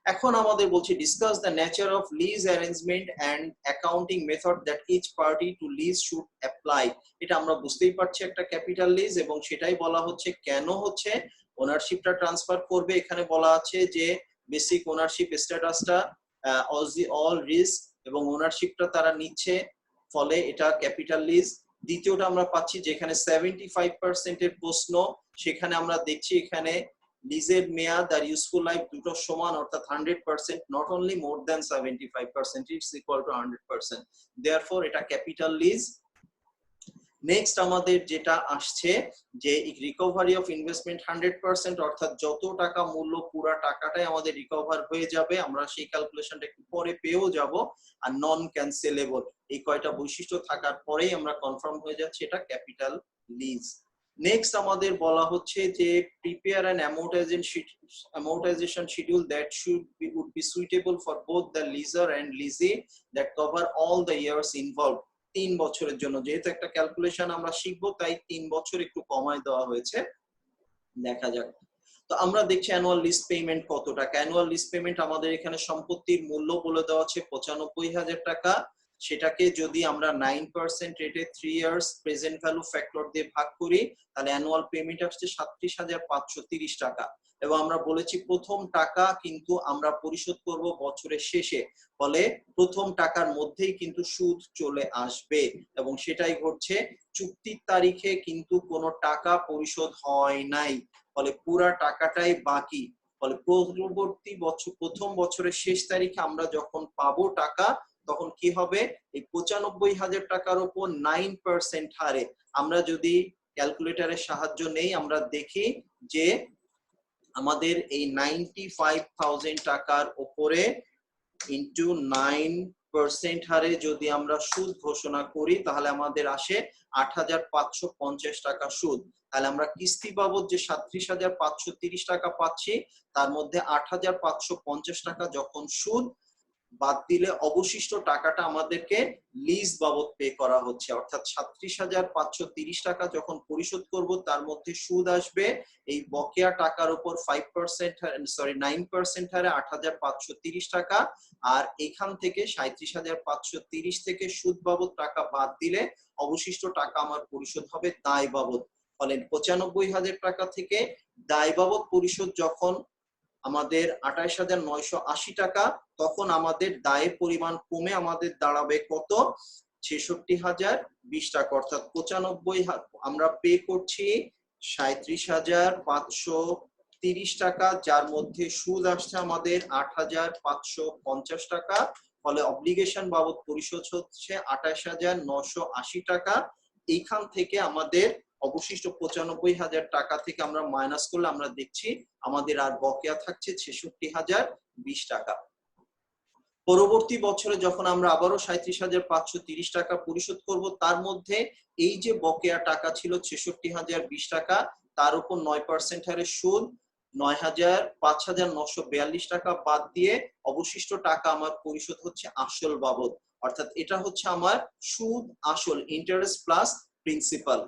এখন আমাদের বলছে discuss the nature of lease arrangement and accounting method that each party to lease should apply. এটা আমরা বুঝতেই পারছি একটা ক্যাপিটাল লিজ, এবং সেটাই বলা হচ্ছে কেন হচ্ছে ওনারশিপটা ট্রান্সফার করবে। এখানে বলা আছে যে বেসিক ওনারশিপ স্ট্যাটাসটা অল রিস্ক এবং ওনারশিপটা তারা নিচ্ছে, ফলে এটা ক্যাপিটাল লিজ। দ্বিতীয়টা আমরা পাচ্ছি যেখানে 75% এর প্রশ্ন, সেখানে আমরা দেখছি এখানে লিজের মেয়াদ আর ইউজফুল লাইফ দুটো সমান, অর্থাৎ 100%, not only more than 75%, it's equal to 100%, therefore এটা ক্যাপিটাল লিজ। নেক্সট আমাদের যেটা আসছে যে রিকভারি অফ ইনভেস্টমেন্ট 100%, অর্থাৎ যত টাকা মূল্য পুরো টাকাটাই আমাদের রিকভার হয়ে যাবে, আমরা সেই ক্যালকুলেশনটা একটু পরে পেয়েও যাব। আর নন ক্যান্সেলেবল, এই কয়টা বৈশিষ্ট্য থাকার পরেই আমরা কনফার্ম হয়ে যাচ্ছি এটা ক্যাপিটাল লিজ। নেক্সট আমাদের বলা হচ্ছে যে prepare an amortization schedule that would be suitable for both the leaser and lessee that cover all the years involved. 3 বছরের জন্য, যেহেতু একটা ক্যালকুলেশন আমরা শিখবো তাই 3 বছর একটু কমায় দেওয়া হয়েছে। দেখা যাক। তো আমরা দেখছি অ্যানুয়াল লিজ পেমেন্ট কত টাকা। অ্যানুয়াল লিজ পেমেন্ট আমাদের এখানে সম্পত্তির মূল্য বলে দেওয়া আছে 95,000 টাকা, সেটাকে যদি আমরা 9% রেটে 3 ইয়ার্স প্রেজেন্ট ভ্যালু ফ্যাক্টর দিয়ে ভাগ করি, তাহলে অ্যানুয়াল পেমেন্ট আসছে 37,530 টাকা। এবং আমরা বলেছি প্রথম টাকা কিন্তু আমরা পরিশোধ করব বছরের শেষে, ফলে প্রথম টাকার মধ্যেই কিন্তু সুদ চলে আসবে, এবং সেটাই ঘটছে। চুক্তির তারিখে কিন্তু কোনো টাকা পরিশোধ হয় নাই, ফলে পুরো টাকাটাই বাকি। ফলে পরবর্তী বছর প্রথম বছরের শেষ তারিখে আমরা যখন পাবো টাকা, তখন কি হবে, এই 95,000 টাকার উপর 9% হারে আমরা যদি ক্যালকুলেটরের সাহায্য নেই, আমরা দেখি যে আমাদের এই 95,000 টাকার উপরে ইনটু 9% হারে যদি আমরা সুদ ঘোষণা করি, তাহলে আমাদের আসে 8,550 টাকা সুদ। তাহলে আমরা কিস্তি বাবদ যে 37,530 টাকা পাচ্ছি, তার মধ্যে 8,550 টাকা যখন সুদ, বাদ দিলে অবশিষ্ট টাকাটা আমাদেরকে লিজ বাবদ পে করা হচ্ছে, অর্থাৎ ৩৭,৫৩০ টাকা যখন পরিশোধ করব তার মধ্যে সুদ আসবে এই বকেয়া টাকার উপর 9% হারে ৮,৫৩০ টাকা। আর এখান থেকে ৩৭,৫৩০ থেকে সুদ বাবদ টাকা বাদ দিলে অবশিষ্ট টাকা আমার পরিশোধ হবে দায় বাবদ। ফলে ৯৫,০০০ টাকা থেকে দায় বাবদ পরিশোধ যখন আমাদের ২৮,৯৮০ টাকা, তখন আমাদের দায়ের পরিমাণ কমে আমাদের দাঁড়াবে কত? ৬৬,০২০ টাকা। অর্থাৎ ৯৫ আমরা পে করছি ৩৭,৫৩০ টাকা, যার মধ্যে সুদ আসছে আমাদের ৮,৫৫০ টাকা। ফলে অব্লিগেশন বাবদ পরিশোধ হচ্ছে ২৮,৯৮০ টাকা। এইখান থেকে আমাদের অবশিষ্ট ৯৫,০০০ টাকা থেকে আমরা মাইনাস করলে আমরা দেখছি আমাদের আর বকেয়া থাকছে ৬৬,০২০ টাকা। পরবর্তী বছরে যখন আমরা আবারও ৩৭,৫৩০ টাকা পরিশোধ করব, তার মধ্যে এই যে বকেয়া টাকা ছিল ৬৬,০২০ টাকা, তার উপর ৯% হারে সুদ ৫,৯৪২ টাকা বাদ দিয়ে অবশিষ্ট টাকা আমার পরিশোধ হচ্ছে আসল বাবদ। অর্থাৎ এটা হচ্ছে আমার সুদ আসল, ইন্টারেস্ট প্লাস প্রিন্সিপাল,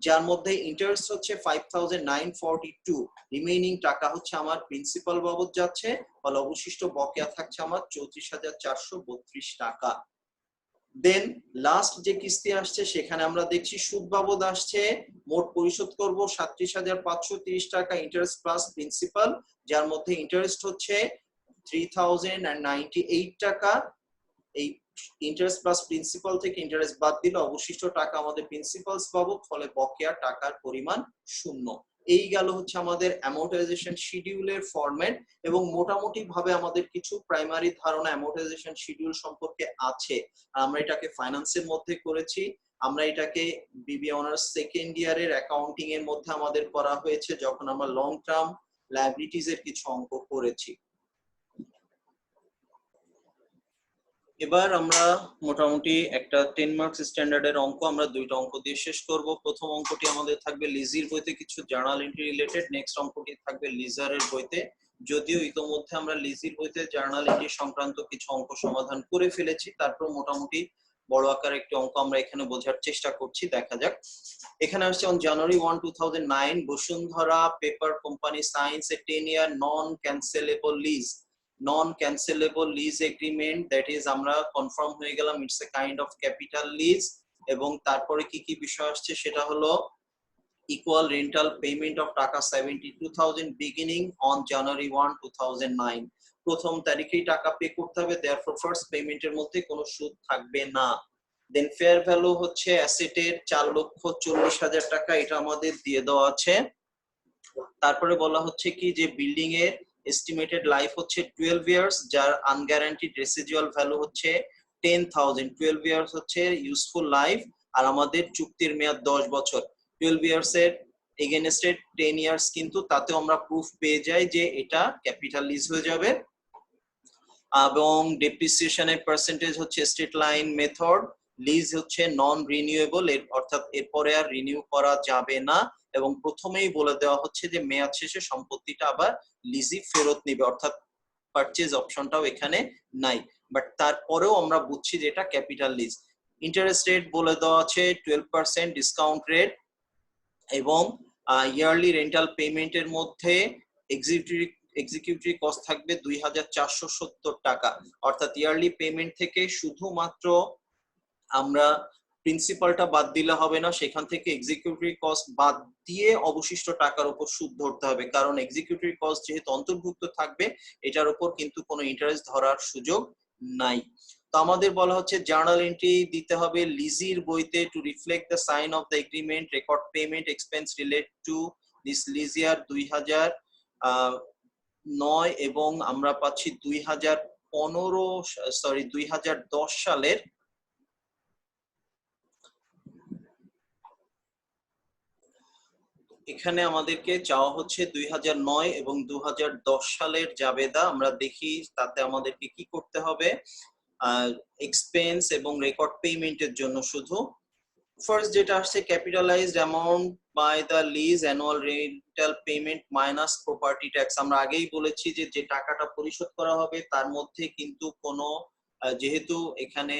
যার মধ্যে ইন্টারেস্ট হচ্ছে 5,942, রিমেইনিং টাকা হচ্ছে আমার প্রিন্সিপাল বাবদ যাচ্ছে। ফলে অবশিষ্ট বকেয়া থাকছে আমার ৩৪,৪৩২ টাকা। দেন লাস্ট যে কিস্তি আসছে সেখানে আমরা দেখছি সুদ বাবদ আসছে, মোট পরিশোধ করব ৩৭,৫৩০ টাকা ইন্টারেস্ট প্লাস প্রিন্সিপাল, যার মধ্যে ইন্টারেস্ট হচ্ছে 3,098 টাকা। এই ইন্টারেস্ট প্লাস প্রিন্সিপাল থেকে ইন্টারেস্ট বাদ দিলে অবশিষ্ট টাকা আমাদের প্রিন্সিপালস বাবদ, ফলে বকেয়া টাকার পরিমাণ 0। এই গেল হচ্ছে আমাদের অ্যামortization শিডিউলের ফরম্যাট। এবং মোটামুটি ভাবে আমাদের কিছু প্রাইমারি ধারণা অ্যামortization শিডিউল সম্পর্কে আছে। আমরা এটাকে ফাইন্যান্সের মধ্যে করেছি, আমরা এটাকে বিবিএ অনার্স সেকেন্ড ইয়ারের অ্যাকাউন্টিং এর মধ্যে আমাদের করা হয়েছে যখন আমরা লং টার্ম লায়াবিলিটিজ এর কিছু অঙ্ক করেছি। এবার আমরা মোটামুটি একটা 10 মার্কস স্ট্যান্ডার্ডের অঙ্ক আমরা দুইটা অঙ্ক দিয়ে শেষ করব। প্রথম অঙ্কটি আমাদের থাকবে লিজির বইতে কিছু জার্নাল এন্ট্রি রিলেটেড, নেক্সট অঙ্কটি থাকবে লিজারের বইতে। যদিও ইতোমধ্যে আমরা লিজির বইতে জার্নাল এন্ট্রি সংক্রান্ত কিছু অঙ্ক সমাধান করে ফেলেছি, তারপর মোটামুটি বড় আকারের একটি অঙ্ক আমরা এখানে বোঝার চেষ্টা করছি, দেখা যাক। এখানে আসছে on January 1, 2009 Bashundhara paper company signs a 10-year non-cancelable lease agreement, that is আমরা কনফার্ম হয়ে গেলাম it's a kind of capital lease. এবং তারপরে কি কি বিষয় আসছে সেটা হলো ইকুয়াল রেন্টাল পেমেন্ট অফ টাকা 72,000 বিগিনিং অন জানুয়ারি 1, 2009। প্রথম তারিখেই টাকা পে করতে হবে, দেয়ারফর ফার্স্ট পেমেন্টের মধ্যে কোনো সুদ থাকবে না। দেন ফেয়ার ভ্যালু হচ্ছে অ্যাসেটের 4,40,000 টাকা, এটা আমাদের দিয়ে দেওয়া আছে। তারপরে বলা হচ্ছে কি যে বিল্ডিং এর এস্টিমেটেড লাইফ হচ্ছে 12 ইয়ার্স, যার আনগ্যারান্টিড রেসিডুয়াল ভ্যালু হচ্ছে 10,000। 12 ইয়ার্স হচ্ছে ইউজফুল লাইফ, আর আমাদের চুক্তির মেয়াদ 10 বছর। 12 ইয়ার্স এর এগেইনস্টে 10 ইয়ার্স, কিন্তু তাতে আমরা প্রুফ পেয়ে যাই যে এটা ক্যাপিটাল লিজ হয়ে যাবে। এবং ডেপ্রিসিয়েশনের পার্সেন্টেজ হচ্ছে স্ট্রেট লাইন মেথড। লিজ হচ্ছে নন রিনিউয়েবল, অর্থাৎ এরপরে আর রিনিউ করা যাবে না। এবং প্রথমেই বলে দেওয়া হচ্ছে যে মেয়াদ শেষে সম্পত্তিটা আবার লিজি ফেরত নিবে, অর্থাৎ পারচেজ অপশনটাও এখানে নাই। বাট তারপরেও আমরা বুঝছি যে এটা ক্যাপিটাল লিজ। ইন্টারেস্ট রেট বলে দেওয়া আছে 12% ডিসকাউন্ট রেট, এবং ইয়ারলি রেন্টাল পেমেন্টের মধ্যে এক্সিকিউটিভ কস্ট থাকবে 2,470 টাকা। অর্থাৎ ইয়ারলি পেমেন্ট থেকে শুধুমাত্র আমরা প্রিন্সিপালটা বাদ দিলে হবে না, সেখান থেকে এক্সিকিউটিভ কস্ট বাদ দিয়ে অবশিষ্ট টাকার উপর সুদ ধরতে হবে, কারণ এক্সিকিউটিভ কস্ট যেহেতু অন্তর্ভুক্ত থাকবে এটার উপর কিন্তু কোনো ইন্টারেস্ট ধরার সুযোগ নাই। তো আমাদের বলা হচ্ছে জার্নাল এন্ট্রি দিতে হবে লিজির বইতে to reflect the sign of the agreement, record payment expense relate to this lease year 2009, এবং আমরা পাচ্ছি 2010 সালের। এখানে আমাদেরকে চাওয়া হচ্ছে 2009 এবং 2010 সালের জাবেদা। আমরা দেখি তাতে আমাদেরকে কি করতে হবে। এক্সপেন্স এবং রেকর্ড পেমেন্টের জন্য শুধু ফার্স্ট যেটা আসছে capitalized amount by the lease annual rental payment minus property tax. আমরা আগেই বলেছি যে যে টাকাটা পরিশোধ করা হবে তার মধ্যে কিন্তু কোনো যেহেতু এখানে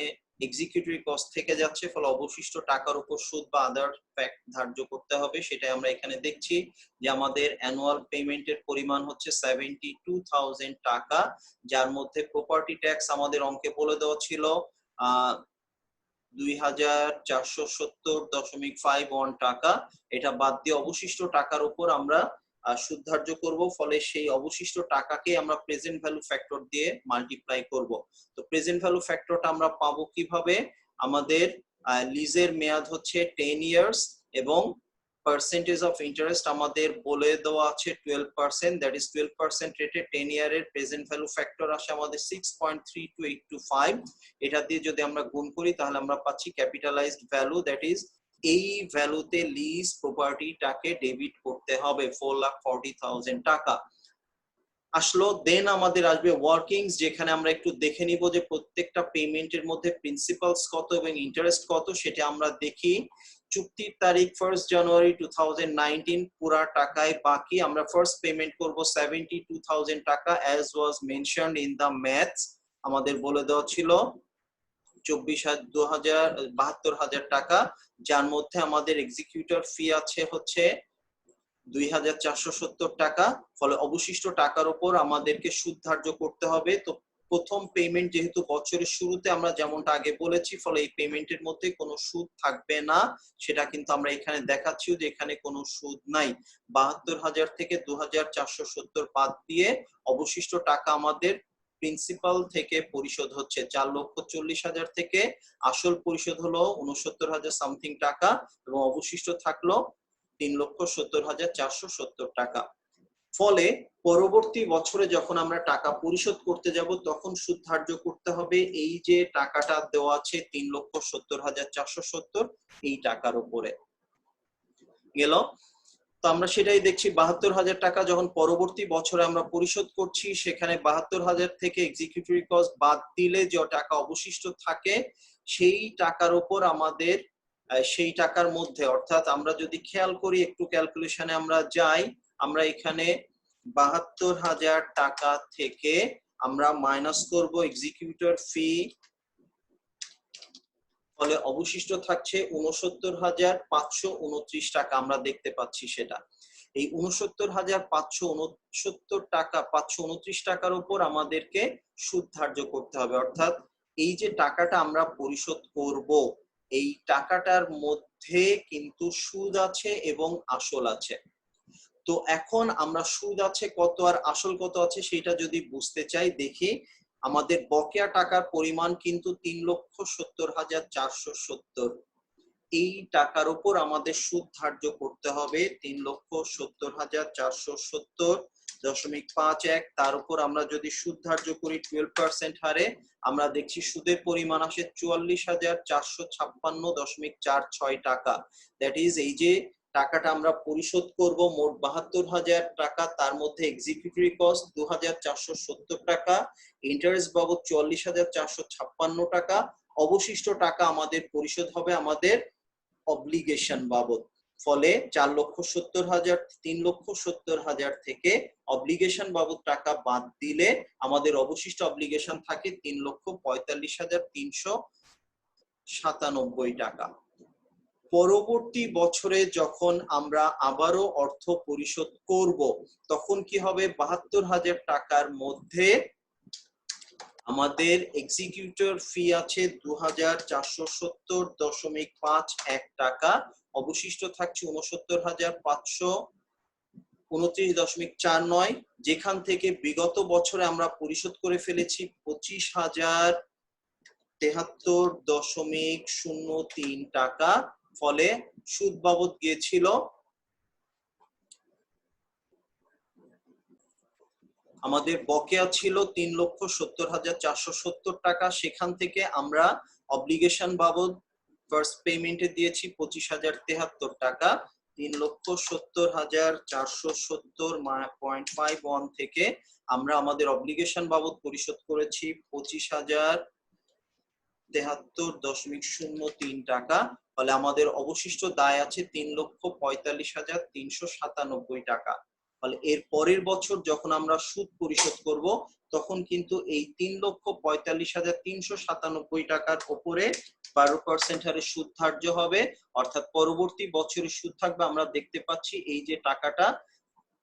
এক্সিকিউটিভ কস্ট থেকে যাচ্ছে, ফলে অবশিষ্ট টাকার উপর সুদ বা আদার ফ্যাক্ট ধার্য করতে হবে। সেটাই আমরা এখানে দেখছি যে আমাদের অ্যানুয়াল পেমেন্টের পরিমাণ হচ্ছে 72,000 টাকা, যার মধ্যে প্রপার্টি ট্যাক্স আমাদের অঙ্কে বলে দেওয়া ছিল 2,470.51 টাকা। এটা বাদ দিয়ে অবশিষ্ট টাকার উপর আমরা সুদ ধার্য করব, ফলে সেই অবশিষ্ট টাকাকে আমরা প্রেজেন্ট ভ্যালু ফ্যাক্টর দিয়ে মাল্টিপ্লাই করব। তো প্রেজেন্ট ভ্যালু ফ্যাক্টরটা আমরা পাবো কিভাবে? আমাদের লিজের মেয়াদ হচ্ছে 10 ইয়ার্স এবং পার্সেন্টেজ অফ ইন্টারেস্ট আমাদের বলে দেওয়া আছে 12%, দ্যাট ইজ 12% রেটে 10 ইয়ারের প্রেজেন্ট ভ্যালু ফ্যাক্টর আসে আমাদের 6.32825। এটা দিয়ে যদি আমরা গুণ করি তাহলে আমরা পাচ্ছি ক্যাপিটালাইজড ভ্যালু, দ্যাট ইজ এই ভ্যালুতে লিজ প্রপার্টিটাকে ডেবিট করতে হবে 4,40,000 টাকা আসলো। দেন আমাদের আসবে ওয়ার্কিংস, যেখানে আমরা একটু দেখে নিব যে প্রত্যেকটা পেমেন্টের মধ্যে প্রিন্সিপালস কত এবং ইন্টারেস্ট কত সেটা আমরা দেখি। চুক্তির তারিখ 1 জানুয়ারি 2019, পুরা টাকায় বাকি আমরা ফার্স্ট পেমেন্ট করব 72,000 টাকা as was mentioned in the maths. আমাদের বলে দেওয়া ছিল 72,000 টাকা, যার মধ্যে আমাদের এক্সিকিউটর ফি আছে হচ্ছে 2,470 টাকা। ফলে অবশিষ্ট টাকার উপর আমাদেরকে সুদ ধার্য করতে হবে। তো প্রথম পেমেন্ট যেহেতু বছরের শুরুতে আমরা যেমনটা আগে বলেছি, ফলে এই পেমেন্টের মধ্যে কোনো সুদ থাকবে না, সেটা কিন্তু আমরা এখানে দেখাচ্ছি যে এখানে কোনো সুদ নাই। 72,000 থেকে 2,470 বাদ দিয়ে অবশিষ্ট টাকা আমাদের প্রিন্সিপাল থেকে পরিশোধ হচ্ছে 4,40,000 থেকে আসল পরিশোধ হলো 69,000 সামথিং টাকা এবং অবশিষ্ট থাকলো 3,70,470 টাকা। ফলে পরবর্তী বছরে যখন আমরা টাকা পরিশোধ করতে যাব তখন সুদ ধার্য করতে হবে এই যে টাকাটা দেওয়া আছে 3,70,470 এই টাকার উপরে গেল। তো আমরা সেটাই দেখছি 72,000 টাকা যখন পরবর্তী বছরে আমরা পরিশোধ করছি, সেখানে 72,000 থেকে এক্সিকিউটিভ কস্ট বাদ দিলে যে টাকা অবশিষ্ট থাকে সেই টাকার উপর আমাদের সেই টাকার মধ্যে, অর্থাৎ আমরা যদি খেয়াল করি একটু ক্যালকুলেশনে আমরা যাই, আমরা এখানে 72,000 টাকা থেকে আমরা মাইনাস করব এক্সিকিউটর ফি, ফলে অবশিষ্ট থাকছে 69,529 টাকা। আমরা দেখতে পাচ্ছি সেটা এই 69,569 টাকা 529 টাকার উপর আমাদেরকে সুদ ধার্য করতে হবে। অর্থাৎ এই যে টাকাটা আমরা পরিশোধ করব এই টাকাটার মধ্যে কিন্তু সুদ আছে এবং আসল আছে। তো এখন আমরা সুদ আছে কত আর আসল কত আছে সেটা যদি বুঝতে চাই, দেখি আমাদের বকেয়া টাকার পরিমাণ কিন্তু 3,70,470। এই টাকার উপর আমাদের সুদ ধার্য করতে হবে 3,70,470.51। তার উপর আমরা যদি সুদ ধার্য করি 12% হারে, আমরা দেখছি সুদের পরিমাণ আসে 44,456.46 টাকা। দ্যাট ইজ এই যে টাকাটা আমরা পরিশোধ করব মোট 72,000 টাকা, তার মধ্যে এক্সিকিউটিভ কস্ট 2,470 টাকা, ইন্টারেস্ট বাবদ 44,456 টাকা, অবশিষ্ট টাকা আমাদের পরিশোধ হবে আমাদের অব্লিগেশন বাবদ। ফলে 4,70,000 3,70,000 থেকে অব্লিগেশন বাবদ টাকা বাদ দিলে আমাদের অবশিষ্ট অব্লিগেশন থাকে 3,45,397 টাকা। পরবর্তী বছরে যখন আমরা আবারও অর্থ পরিশোধ করব তখন কি হবে, 72,000 টাকার মধ্যে আমাদের এক্সিকিউটর ফি আছে 2,470.51 টাকা, অবশিষ্ট থাকছে 69,529.49, যেখান থেকে বিগত বছরে আমরা পরিশোধ করে ফেলেছি 25,073.03 টাকা। ফলে সুদ বাবদ গিয়েছিল আমাদের বকেয়া ছিল 3,70,470 টাকা, সেখান থেকে আমরা অব্লিগেশন বাবদ ফার্স্ট পেমেন্টে দিয়েছি 25,073 টাকা। 3,70,470.51 থেকে আমরা আমাদের অব্লিগেশন বাবদ পরিশোধ করেছি 25,000 73.03 টাকা। ফলে আমাদের অবশিষ্ট দায় আছে 3,45,397 টাকা। ফলে এর পরের বছর যখন আমরা সুদ পরিশোধ করব তখন কিন্তু এই 3,45,397 টাকার উপরে 12% হারে সুদ ধার্য হবে, অর্থাৎ পরবর্তী বছরের সুদ থাকবে আমরা দেখতে পাচ্ছি এই যে টাকাটা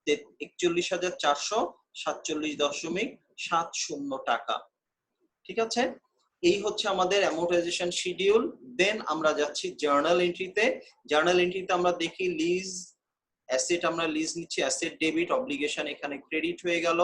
41,447.70 টাকা। ঠিক আছে, এই হচ্ছে আমাদের অ্যামortization শিডিউল। দেন আমরা যাচ্ছি জার্নাল এন্ট্রিতে। জার্নাল এন্ট্রিতে আমরা দেখি লিজ অ্যাসেট, আমরা লিজ নিচ্ছি, অ্যাসেট ডেবিট, অব্লিগেশন এখানে ক্রেডিট হয়ে গেল।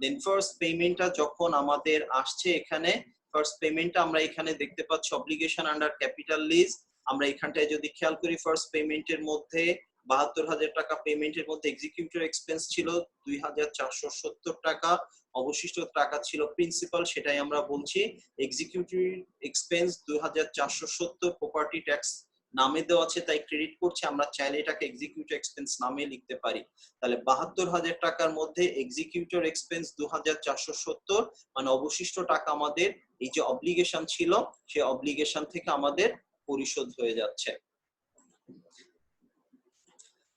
দেন ফার্স্ট পেমেন্টটা যখন আমাদের আসছে এখানে, ফার্স্ট পেমেন্টটা আমরা এখানে দেখতে পাচ্ছি অব্লিগেশন আন্ডার ক্যাপিটাল লিজ। আমরা এখানটায় যদি খেয়াল করি ফার্স্ট পেমেন্টের মধ্যে 72,000 টাকা পেমেন্টের মধ্যে এক্সিকিউটিভ এক্সপেন্স ছিল 2,470 টাকা, অবশিষ্ট টাকা ছিল প্রিন্সিপাল, সেটাই আমরা বলছি এক্সিকিউটিভ এক্সপেন্স 2,470 প্রপার্টি ট্যাক্স নামে দেওয়া আছে তাই ক্রেডিট করছি, আমরা চাইলে এটাকে এক্সিকিউটিভ এক্সপেন্স নামে লিখতে পারি। তাহলে 72,000 টাকার মধ্যে এক্সিকিউটিভ এক্সপেন্স 2,470, মানে অবশিষ্ট টাকা আমাদের এই যে অব্লিগেশন ছিল সেই অব্লিগেশন থেকে আমাদের পরিশোধ হয়ে যাচ্ছে।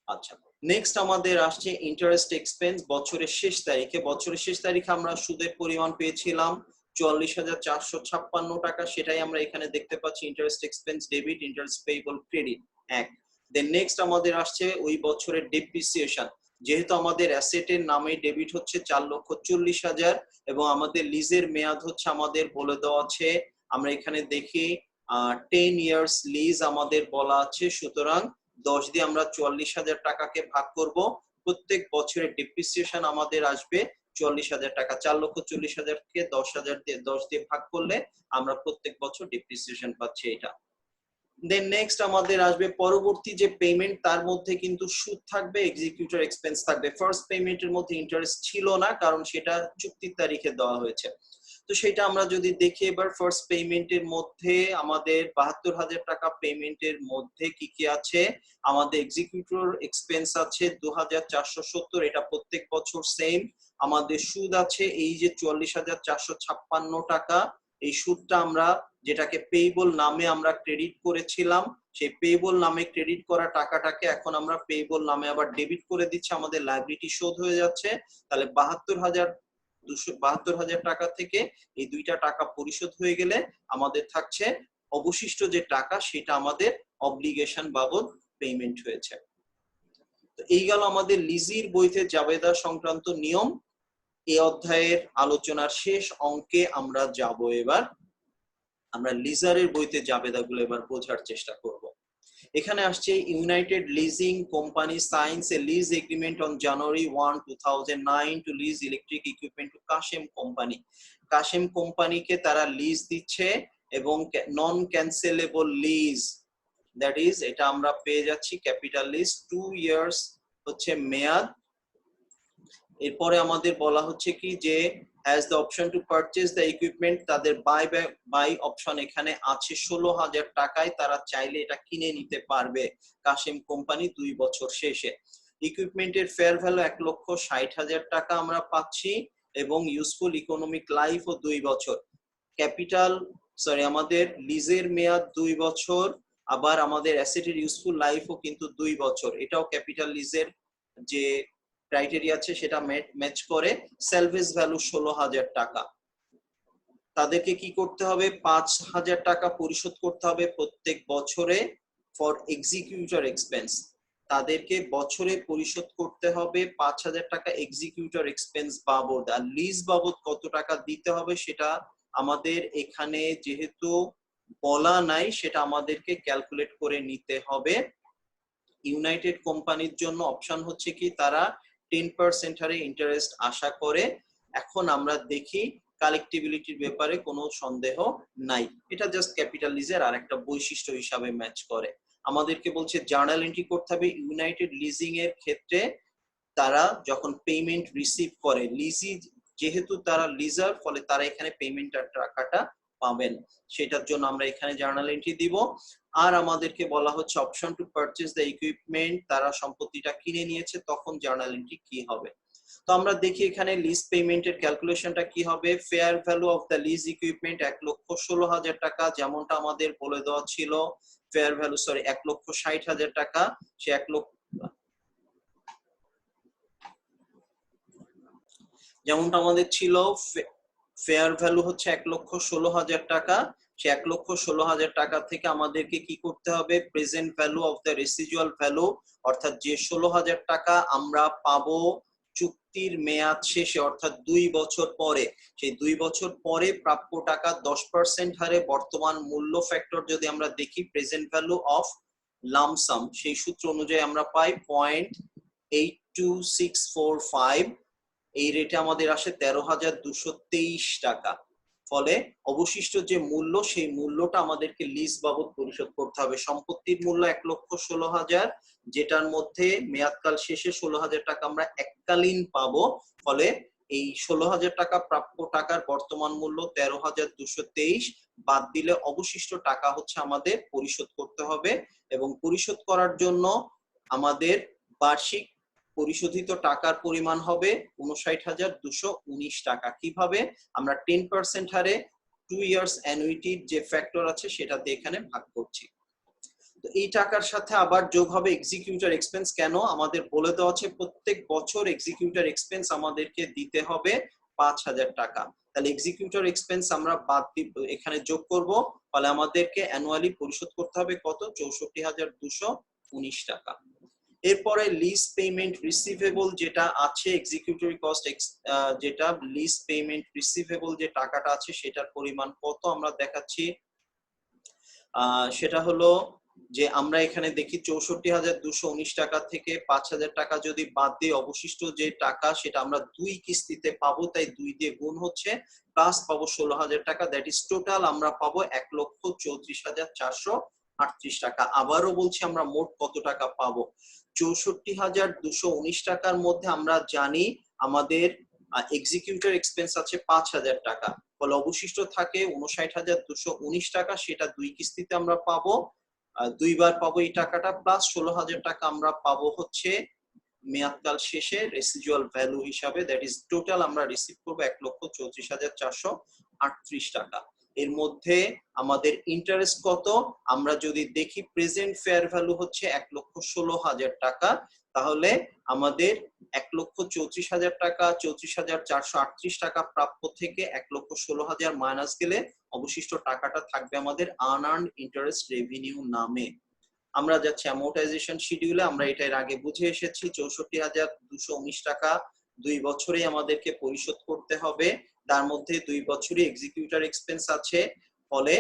আচ্ছা, নেক্সট আমাদের আসছে ইন্টারেস্ট এক্সপেন্স বছরের শেষ তারিখে। বছরের শেষ তারিখে আমরা সুদের পরিমাণ পেয়েছিলাম 44,456 টাকা, সেটাই আমরা এখানে দেখতে পাচ্ছি interest expense debit, interest payable credit এক। দেন নেক্সট আমাদের আসছে ওই বছরের ডেপ্রিসিয়েশন, যেহেতু আমাদের অ্যাসেটের নামে ডেবিট হচ্ছে 4,40,000 এবং আমাদের লিজের মেয়াদ হচ্ছে আমাদের বলে দেওয়া আছে, আমরা এখানে দেখি 10 ইয়ার্স লিজ আমাদের বলা আছে, সুতরাং 10 দিয়ে আমরা 44,000 টাকাকে ভাগ করব, প্রত্যেক বছরের ডেপ্রিসিয়েশন আমাদের আসবে 44,000 টাকা। 4,40,000 কে 10,000 দিয়ে 10 দিয়ে ভাগ করলে আমরা প্রত্যেক বছর ডেপ্রিসিয়েশন পাচ্ছি এটা। দেন নেক্সট আমাদের আসবে পরবর্তী যে পেমেন্ট, তার মধ্যে কিন্তু সুদ থাকবে, এক্সিকিউটর এক্সপেন্স থাকবে। ফার্স্ট পেমেন্টের মধ্যে ইন্টারেস্ট ছিল না কারণ সেটা চুক্তির তারিখে দেওয়া হয়েছে, তো সেটা আমরা যদি দেখি এবার ফার্স্ট পেমেন্টের মধ্যে আমাদের 72,000 টাকা পেমেন্টের মধ্যে কি কি আছে, আমাদের এক্সিকিউটর এক্সপেন্স আছে 2,470, এটা প্রত্যেক বছর সেম। আমাদের সুদ আছে এই যে 44,456 টাকা, এই সুদটা আমরা যেটাকে পেয়েবল নামে আমরা ক্রেডিট করেছিলাম, সেই পেয়েবল নামে ক্রেডিট করা টাকাটাকে এখন আমরা পেয়েবল নামে আবার ডেবিট করে দিচ্ছি, আমাদের লায়াবিলিটি শোধ হয়ে যাচ্ছে। তাহলে 72,000 টাকা থেকে এই দুইটা টাকা পরিশোধ হয়ে গেলে আমাদের থাকছে অবশিষ্ট যে টাকা, সেটা আমাদের অব্লিগেশন বাবদ পেমেন্ট হয়েছে। তো এই গেল আমাদের লিজির বইতে জাবেদা সংক্রান্ত নিয়ম। এই অধ্যায়ের আলোচনার শেষ অঙ্কে আমরা যাব। এবার আমরা লিজারের বইতে জাবেদাগুলো এবার বোঝার চেষ্টা করব। এখানে আসছে united leasing company signs a lease agreement on January 1, 2009 to lease electric equipment to Kashem company. Kashem কোম্পানিকে তারা লিজ দিচ্ছে এবং non cancelable lease, that is এটা আমরা পেয়ে যাচ্ছি ক্যাপিটাল লিজ 2 ইয়ার্স হচ্ছে মেয়াদ। এরপরে আমাদের বলা হচ্ছে কি যে has the option to purchase the equipment, তাদের বাই অপশন এখানে আছে 16,000 টাকায় তারা চাইলে এটা কিনে নিতে পারবে কাশেম কোম্পানি 2 বছর শেষে। ইকুইপমেন্টের ফেয়ার ভ্যালু 1,60,000 টাকা আমরা পাচ্ছি এবং ইউজফুল ইকোনমিক লাইফ ও 2 বছর। আমাদের লিজের মেয়াদ 2 বছর, আবার আমাদের অ্যাসেটের ইউজফুল লাইফও কিন্তু 2 বছর, এটাও ক্যাপিটাল লিজের যে ক্রাইটেরিয়া আছে সেটা ম্যাচ করে। সেলভেজ ভ্যালু 16,000 টাকা। তাদেরকে কি করতে হবে, 5,000 টাকা পরিশোধ করতে হবে প্রত্যেক বছরে ফর এক্সিকিউটর এক্সপেন্স। তাদেরকে বছরে পরিশোধ করতে হবে 5,000 টাকা এক্সিকিউটর এক্সপেন্স বাবদ। আর লিজ বাবদ কত টাকা দিতে হবে সেটা আমাদের এখানে যেহেতু বলা নাই, সেটা আমাদেরকে ক্যালকুলেট করে নিতে হবে। ইউনাইটেড কোম্পানির জন্য অপশন হচ্ছে কি তারা 10% হারে ইন্টারেস্ট আশা করে। এখন আমরা দেখি কালেক্টিবিলিটির ব্যাপারে কোনো সন্দেহ নাই, এটা জাস্ট ক্যাপিটাল লিজের আর একটা বৈশিষ্ট্য হিসাবে ম্যাচ করে। আমাদেরকে বলছে জার্নাল এন্ট্রি করতে হবে ইউনাইটেড লিজিং এর ক্ষেত্রে তারা যখন পেমেন্ট রিসিভ করে, লিজি যেহেতু তারা লিজার ফলে তারা এখানে পেমেন্টের টাকাটা পাবেন, সেটার জন্য আমরা এখানে জার্নাল এন্ট্রি দিব। আর আমাদেরকে বলা হচ্ছে option to purchase the equipment, তারা সম্পত্তিটা কিনে নিয়েছে, তখন জার্নাল এন্ট্রি কি হবে। তো আমরা দেখি এখানে লিজ পেমেন্টের ক্যালকুলেশনটা কি হবে। Fair value of the lease equipment 1,16,000 টাকা, যেমনটা আমাদের বলে দেওয়া ছিল। ফেয়ার ভ্যালু 1,60,000 টাকা, সে 1 লক্ষ, যেমনটা আমাদের ছিল ফেয়ার ভ্যালু হচ্ছে 1,16,000 টাকা। সে 1,16,000 টাকা থেকে আমাদেরকে কি করতে হবে, present value of the residual value, অর্থাৎ যে 16,000 টাকা আমরা পাবো চুক্তির মেয়াদ শেষে, অর্থাৎ 2 বছর পরে, সেই 2 বছর পরে প্রাপ্য টাকা 10% হারে বর্তমান মূল্য ফ্যাক্টর যদি আমরা দেখি, প্রেজেন্ট ভ্যালু অফ লামসাম, সেই সূত্র অনুযায়ী আমরা পাই 0.82645। এই রেটে আমাদের আসে 13,223 টাকা। ফলে অবশিষ্ট যে মূল্য, সেই মূল্যটা আমাদেরকে লিজ বাবদ পরিশোধ করতে হবে। সম্পত্তির মূল্য 1,16,000, যেটার মধ্যে মেয়াদকাল শেষে 16,000 টাকা আমরা এককালীন পাবো। ফলে এই 16,000 টাকা প্রাপ্য টাকার বর্তমান মূল্য 13,223, বাদ দিলে অবশিষ্ট টাকা হচ্ছে আমাদের পরিশোধ করতে হবে। এবং পরিশোধ করার জন্য আমাদের বার্ষিক পরিশোধিত টাকার পরিমাণ হবে 59,219 টাকা। কিভাবে? আমরা 10% হারে 2 ইয়ার্স অ্যানুইটির যে ফ্যাক্টর আছে সেটাতে এখানে ভাগ করছি। তো এই টাকার সাথে আবার যোগ হবে এক্সিকিউটর এক্সপেন্স। কেন? আমাদের বলে দেওয়া আছে প্রত্যেক বছর এক্সিকিউটর এক্সপেন্স আমাদেরকে দিতে হবে 5,000 টাকা। তাহলে এক্সিকিউটর এক্সপেন্স আমরা বাদ দিব, এখানে যোগ করব। ফলে আমাদেরকে অ্যানুয়ালি পরিশোধ করতে হবে কত? 64,219 টাকা। এরপরে লিজ পেমেন্ট রিসিভেবল যেটা আছে, এক্সিকিউটরি কস্ট, যেটা লিজ পেমেন্ট রিসিভেবল যে টাকাটা আছে সেটার পরিমাণ কত আমরা দেখাচ্ছি। সেটা হলো যে আমরা এখানে দেখি 64,219 টাকা থেকে 5,000 টাকা যদি বাদ দিই, অবশিষ্ট যে টাকা সেটা আমরা 2 কিস্তিতে পাবো, তাই 2 দিয়ে গুণ হচ্ছে, প্লাস পাবো 16,000 টাকা। দ্যাট ইজ টোটাল আমরা পাবো 1,34,438 টাকা। আবারও বলছি, আমরা মোট কত টাকা পাবো? 64,219 টাকার মধ্যে আমরা জানি আমাদের এক্সিকিউটর এক্সপেন্স আছে 5,000 টাকা। ফলে অবশিষ্ট থাকে 59,219 টাকা, সেটা 2 কিস্তিতে আমরা পাবো, 2 বার পাবো এই টাকাটা, প্লাস 16,000 টাকা আমরা পাবো হচ্ছে মেয়াদকাল শেষে রেসিডুয়াল ভ্যালু হিসাবে। দ্যাট ইজ টোটাল আমরা রিসিভ করবো 1,34,438 টাকা। এর মধ্যে আমাদের ইন্টারেস্ট কত? আমরা যদি দেখি প্রেজেন্ট ফেয়ার ভ্যালু হচ্ছে 1,16,000 টাকা, তাহলে আমাদের 1,34,000 টাকা, 34,438 টাকা প্রাপ্য থেকে 1,16,000 মাইনাস গেলে অবশিষ্ট টাকাটা থাকবে আমাদের আনআর্নড ইন্টারেস্ট রেভিনিউ নামে। আমরা যাচ্ছি অ্যামortization শিডিউলে। আমরা এটা এর আগে বুঝে এসেছি, 64,219 টাকা 2 বছরে আমাদেরকে পরিশোধ করতে হবে। তার মধ্যে 2 বছরই এক্সিকিউটর এক্সপেন্স আছে। ফলে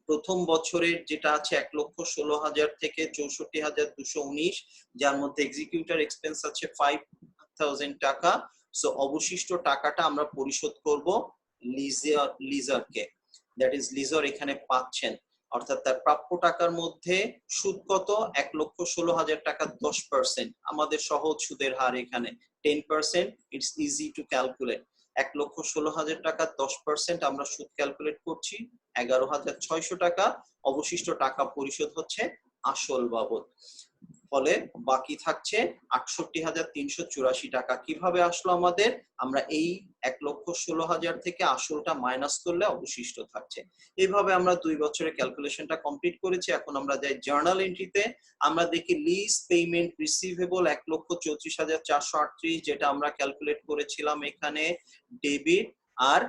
প্রথম বছরের যেটা আছে 1,16,000 থেকে 64,219, যার মধ্যে এক্সিকিউটর এক্সপেন্স আছে 5,000 টাকা। সো অবশিষ্ট টাকাটা আমরা পরিশোধ করব লিজারকে। দ্যাট ইজ লিজার এখানে পাচ্ছেন, অর্থাৎ তার প্রাপ্য টাকার মধ্যে সুদ কত? 1,16,000 টাকা 10%। আমাদের সহজ সুদের হার এখানে 10%, ইটস ইজি টু ক্যালকুলেট। 1,16,000 টাকা 10% আমরা সুদ ক্যালকুলেট করছি 11,600 টাকা। অবশিষ্ট টাকা পরিশোধ হচ্ছে আসল বাবদ। ফলে বাকি থাকছে 68,384 টাকা। কিভাবে আসলো আমাদের? আমরা এই 1,16,000 থেকে আসলটা মাইনাস করলে অবশিষ্ট থাকছে। এইভাবে আমরা 2 বছরের ক্যালকুলেশনটা কমপ্লিট করেছি। এখন আমরা যাই জার্নাল এন্ট্রিতে। আমরা দেখি লিজ পেমেন্ট রিসিভেবল 1,34,438, যেটা আমরা ক্যালকুলেট করেছিলাম এখানে ডেবিট আর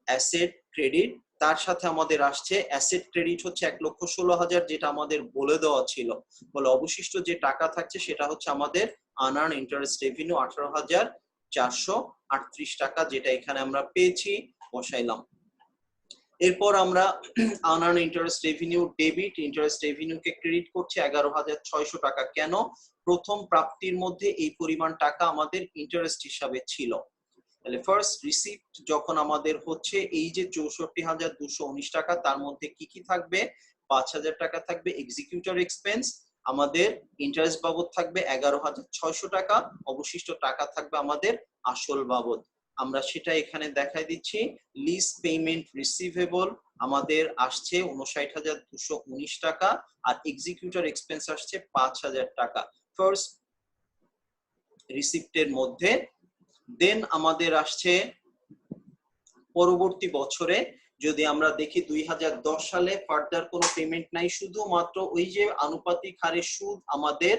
অ্যাসেট ক্রেডিট। তার সাথে আমাদের আসছে অ্যাসেট ক্রেডিট হচ্ছে 1,16,000, যেটা আমাদের বলে দেওয়া ছিল। বলে অবশিষ্ট যে টাকা থাকছে সেটা হচ্ছে আমাদের আনআর্ন ইন্টারেস্ট রেভিনিউ 18,438 টাকা, যেটা এখানে আমরা পেয়েছি, বসাইলাম। এরপর আমরা unearn interest revenue debit, interest রেভিনিউকে ক্রেডিট করছি 11,600 টাকা। কেন? প্রথম প্রাপ্তির মধ্যে এই পরিমাণ টাকা আমাদের ইন্টারেস্ট হিসাবে ছিল। তাহলে ফার্স্ট রিসিপ্ট যখন আমাদের হচ্ছে এই যে 64,219 টাকা, তার মধ্যে কি কি থাকবে? 5,000 টাকা থাকবে এক্সিকিউটর এক্সপেন্স, আমাদের ইন্টারেস্ট বাবদ থাকবে 11,600 টাকা, অবশিষ্ট টাকা থাকবে আমাদের আসল বাবদ। আমরা সেটা এখানে দেখাই দিচ্ছি। লিজ পেমেন্ট রিসিভেবল আমাদের আসছে 59,219 টাকা, আর এক্সিকিউটর এক্সপেন্স আসছে 5,000 টাকা। ফার্স্ট রিসিপ্টের মধ্যে দেন আমাদের আসছে পরবর্তী বছরে যদি আমরা দেখি 2010 সালে ফার্দার কোনো পেমেন্ট নাই, শুধুমাত্র ওই যে আনুপাতিক হারে সুদ আমাদের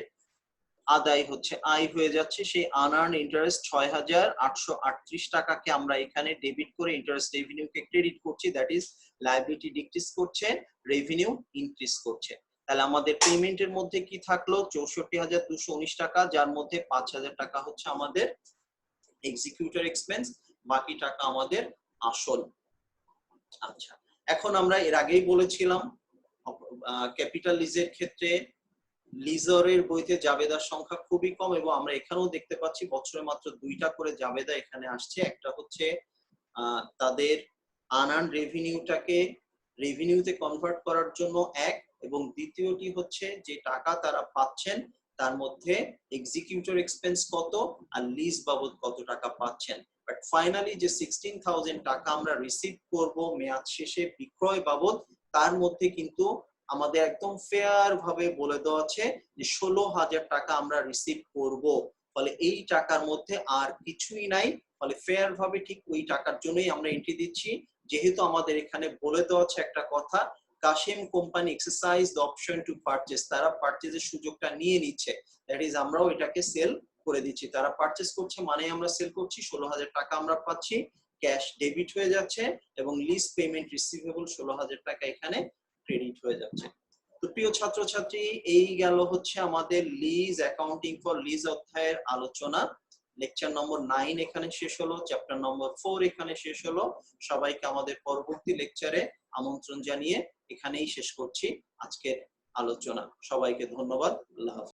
আদায় হচ্ছে, আয় হয়ে যাচ্ছে, সেই আনআর্ন ইন্টারেস্ট 6,838 টাকাকে আমরা এখানে ডেবিট করে ইন্টারেস্ট রেভিনিউকে ক্রেডিট করছি, দ্যাট ইজ লায়াবিলিটি ডিক্রিজ করছে, রেভিনিউ ইনক্রিজ করছে। তাহলে আমাদের পেমেন্টের মধ্যে কি থাকলো? 64,219 টাকা, যার মধ্যে 5,000 টাকা হচ্ছে আমাদের এক্সিকিউটর এক্সপেন্স, বাকি টাকা আমাদের আসল। আচ্ছা, এখন আমরা এর আগেই বলেছিলাম ক্যাপিটাল লিজের ক্ষেত্রে লিজরের বইতে জাবেদার সংখ্যা খুবই কম, এবং আমরা এখানেও দেখতে পাচ্ছি বছরে মাত্র 2টা করে জাবেদা এখানে আসছে। একটা হচ্ছে তাদের আনআর্ন রেভিনিউটাকে রেভিনিউতে কনভার্ট করার জন্য এক, এবং দ্বিতীয়টি হচ্ছে যে টাকা তারা পাচ্ছেন তার মধ্যে এক্সিকিউটর এক্সপেন্স কত আর লিজ বাবদ কত টাকা পাচ্ছেন। বাট ফাইনালি যে 16,000 টাকা আমরা রিসিভ করব মেয়াদ শেষে বিক্রয় বাবদ, তার মধ্যে কিন্তু আমাদের একদম ফেয়ার ভাবে বলে দেওয়া আছে যে 16,000 টাকা আমরা রিসিভ করব। ফলে এই টাকার মধ্যে আর কিছুই নাই, ফলে ফেয়ার ভাবে ঠিক ওই টাকার জন্যই আমরা এন্ট্রি দিচ্ছি। যেহেতু আমাদের এখানে বলে দেওয়া আছে একটা কথা, Kashim company exercise the option to purchase, তারা পারচেজের সুযোগটা নিয়ে নিচ্ছে, দ্যাট ইজ আমরাও এটাকে সেল করে দিচ্ছি। তারা পারচেজ করছে মানে আমরা সেল করছি, 16,000 টাকা আমরা পাচ্ছি, ক্যাশ ডেবিট হয়ে যাচ্ছে, এবং লিজ পেমেন্ট রিসিভেবল 16,000 টাকা এখানে ক্রেডিট হয়ে যাচ্ছে। তো প্রিয় ছাত্রছাত্রী, এই গেল হচ্ছে আমাদের লিজ অ্যাকাউন্টিং ফর লিজ অধ্যায়ের আলোচনা। লেকচার নম্বর 9 এখানে শেষ হলো, চ্যাপ্টার নম্বর 4 এখানে শেষ হলো। সবাইকে আমাদের পরবর্তী লেকচারে আমন্ত্রণ জানিয়ে এখানেই শেষ করছি আজকের আলোচনা। সবাইকে ধন্যবাদ। আল্লাহ হাফেজ।